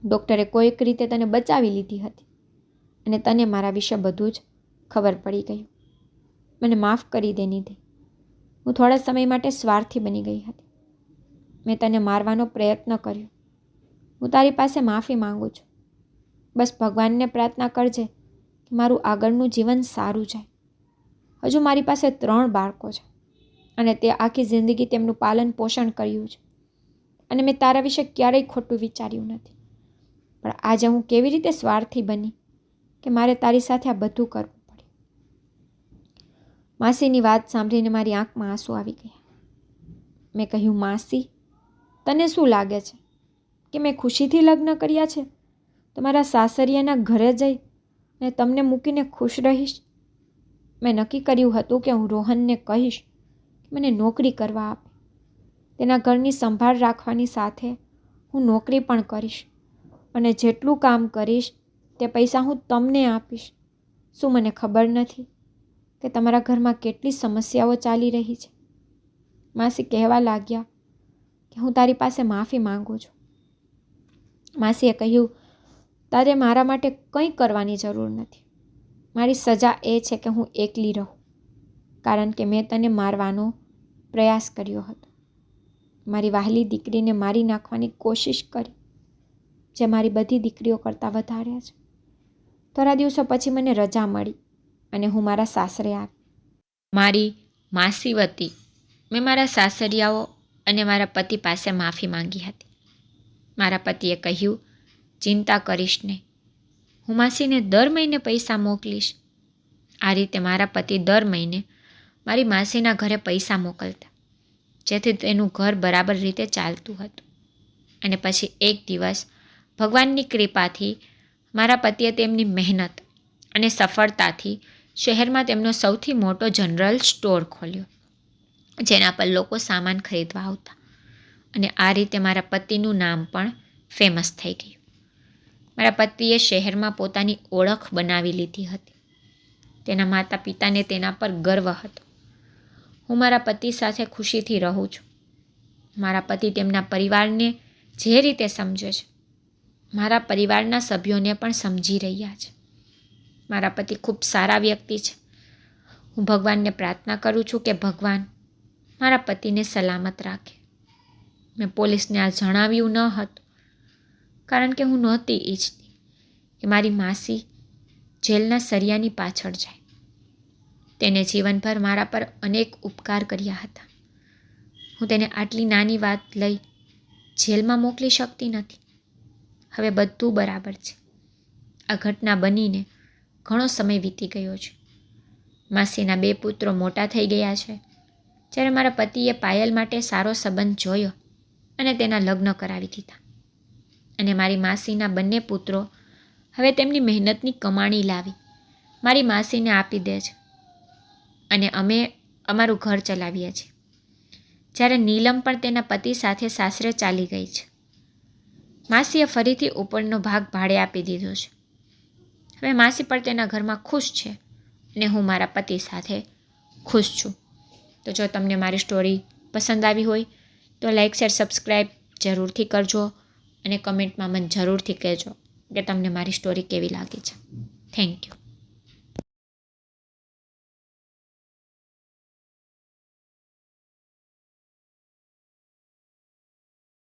Speaker 1: ડૉક્ટરે કોઈક રીતે તને બચાવી લીધી હતી અને તને મારા વિશે બધું જ ખબર પડી ગયું. મને માફ કરી દે નિધિ. હું થોડા સમય માટે સ્વાર્થી બની ગઈ હતી. મેં તને મારવાનો પ્રયત્ન કર્યો. હું તારી પાસે માફી માંગુ છું. બસ ભગવાનને પ્રાર્થના કરજે કે મારું આગળનું જીવન સારું જાય. હજુ મારી પાસે 3 બાળકો છે અને તે આખી જિંદગી તેમનું પાલન પોષણ કર્યું છે અને મેં તારા વિશે ક્યારેય ખોટું વિચાર્યું નથી. પણ આજે હું કેવી રીતે સ્વાર્થી બની કે મારે તારી સાથે આ બધું કરવું પડ્યું. માસીની વાત સાંભળીને મારી આંખમાં આંસુ આવી ગયા. મેં કહ્યું, માસી, તને શું લાગે છે કે મેં ખુશીથી લગ્ન કર્યા છે તો મારા સાસરિયાના ઘરે જઈ અને તમને મૂકીને ખુશ રહીશ? મેં નક્કી કર્યું હતું કે હું રોહનને કહીશ કે મને નોકરી કરવા આપે. તેના ઘરની સંભાળ રાખવાની સાથે હું નોકરી પણ કરીશ અને જેટલું કામ કરીશ તે પૈસા હું તમને આપીશ. શું મને ખબર નથી કે તમારા ઘરમાં કેટલી સમસ્યાઓ ચાલી રહી છે? માસી કહેવા લાગ્યા કે હું તારી પાસે માફી માંગુ છું. માસીએ કહ્યું, તારે મારા માટે કંઈ કરવાની જરૂર નથી. મારી સજા એ છે કે હું એકલી રહું, કારણ કે મેં તને મારવાનો પ્રયાસ કર્યો હતો. મારી વહાલી દીકરીને મારી નાખવાની કોશિશ કરી, જે મારી બધી દીકરીઓ કરતાં વધારે છે. થોડા દિવસો પછી મને રજા મળી અને હું મારા સાસરે આવી. મારી માસી વતી મેં મારા સાસરિયાઓ અને મારા પતિ પાસે માફી માંગી હતી. મારા પતિએ કહ્યું, ચિંતા કરીશ નહીં, હું માસીને દર મહિને પૈસા મોકલીશ. આ રીતે મારા પતિ દર મહિને મારી માસીના ઘરે પૈસા મોકલતા, જેથી તેનું ઘર બરાબર રીતે ચાલતું હતું. અને પછી એક દિવસ ભગવાનની કૃપાથી મારા પતિએ તેમની મહેનત અને સફળતાથી શહેરમાં તેમનો સૌથી મોટો જનરલ સ્ટોર ખોલ્યો, જેના પર લોકો સામાન ખરીદવા આવતા. અને આ રીતે મારા પતિનું નામ પણ ફેમસ થઈ ગયું. મારા પતિએ શહેરમાં પોતાની ઓળખ બનાવી લીધી હતી. તેના માતા પિતાને તેના પર ગર્વ હતો. હું મારા પતિ સાથે ખુશીથી રહું છું. મારા પતિ તેમના પરિવારને જે રીતે સમજે છે, મારા પરિવારના સભ્યોને પણ સમજી રહ્યા છે. મારા પતિ ખૂબ સારા વ્યક્તિ છે. હું ભગવાનને પ્રાર્થના કરું છું કે ભગવાન મારા પતિને સલામત રાખે. મેં પોલીસને આ જણાવ્યું ન હતું કારણ કે હું નહોતી ઈચ્છતી કે મારી માસી જેલના સરિયાની પાછળ જાય. તેને જીવનભર મારા પર અનેક ઉપકાર કર્યા હતા. હું તેને આટલી નાની વાત લઈ જેલમાં મોકલી શકતી નથી. હવે બધું બરાબર છે. આ ઘટના બનીને ઘણો સમય વીતી ગયો છે. માસીના 2 પુત્રો મોટા થઈ ગયા છે. જ્યારે મારા પતિએ પાયલ માટે સારો સંબંધ જોયો અને તેના લગ્ન કરાવી દીધા. અને મારી માસીના 2 પુત્રો હવે તેમની મહેનતની કમાણી લાવી મારી માસીને આપી દે છે અને અમે અમારું ઘર ચલાવીએ છીએ. જ્યારે નીલમ પણ તેના પતિ સાથે સાસરે ચાલી ગઈ છે. માસીએ ફરીથી ઉપરનો ભાગ ભાડે આપી દીધો છે. હવે માસી પણ તેના ઘરમાં ખુશ છે અને હું મારા પતિ સાથે ખુશ છું. તો જો તમને મારી સ્ટોરી પસંદ આવી હોય તો લાઈક શેર સબસ્ક્રાઈબ જરૂરથી કરજો અને કમેન્ટમાં મને જરૂરથી કહેજો કે તમને મારી સ્ટોરી કેવી લાગી છે. Thank you.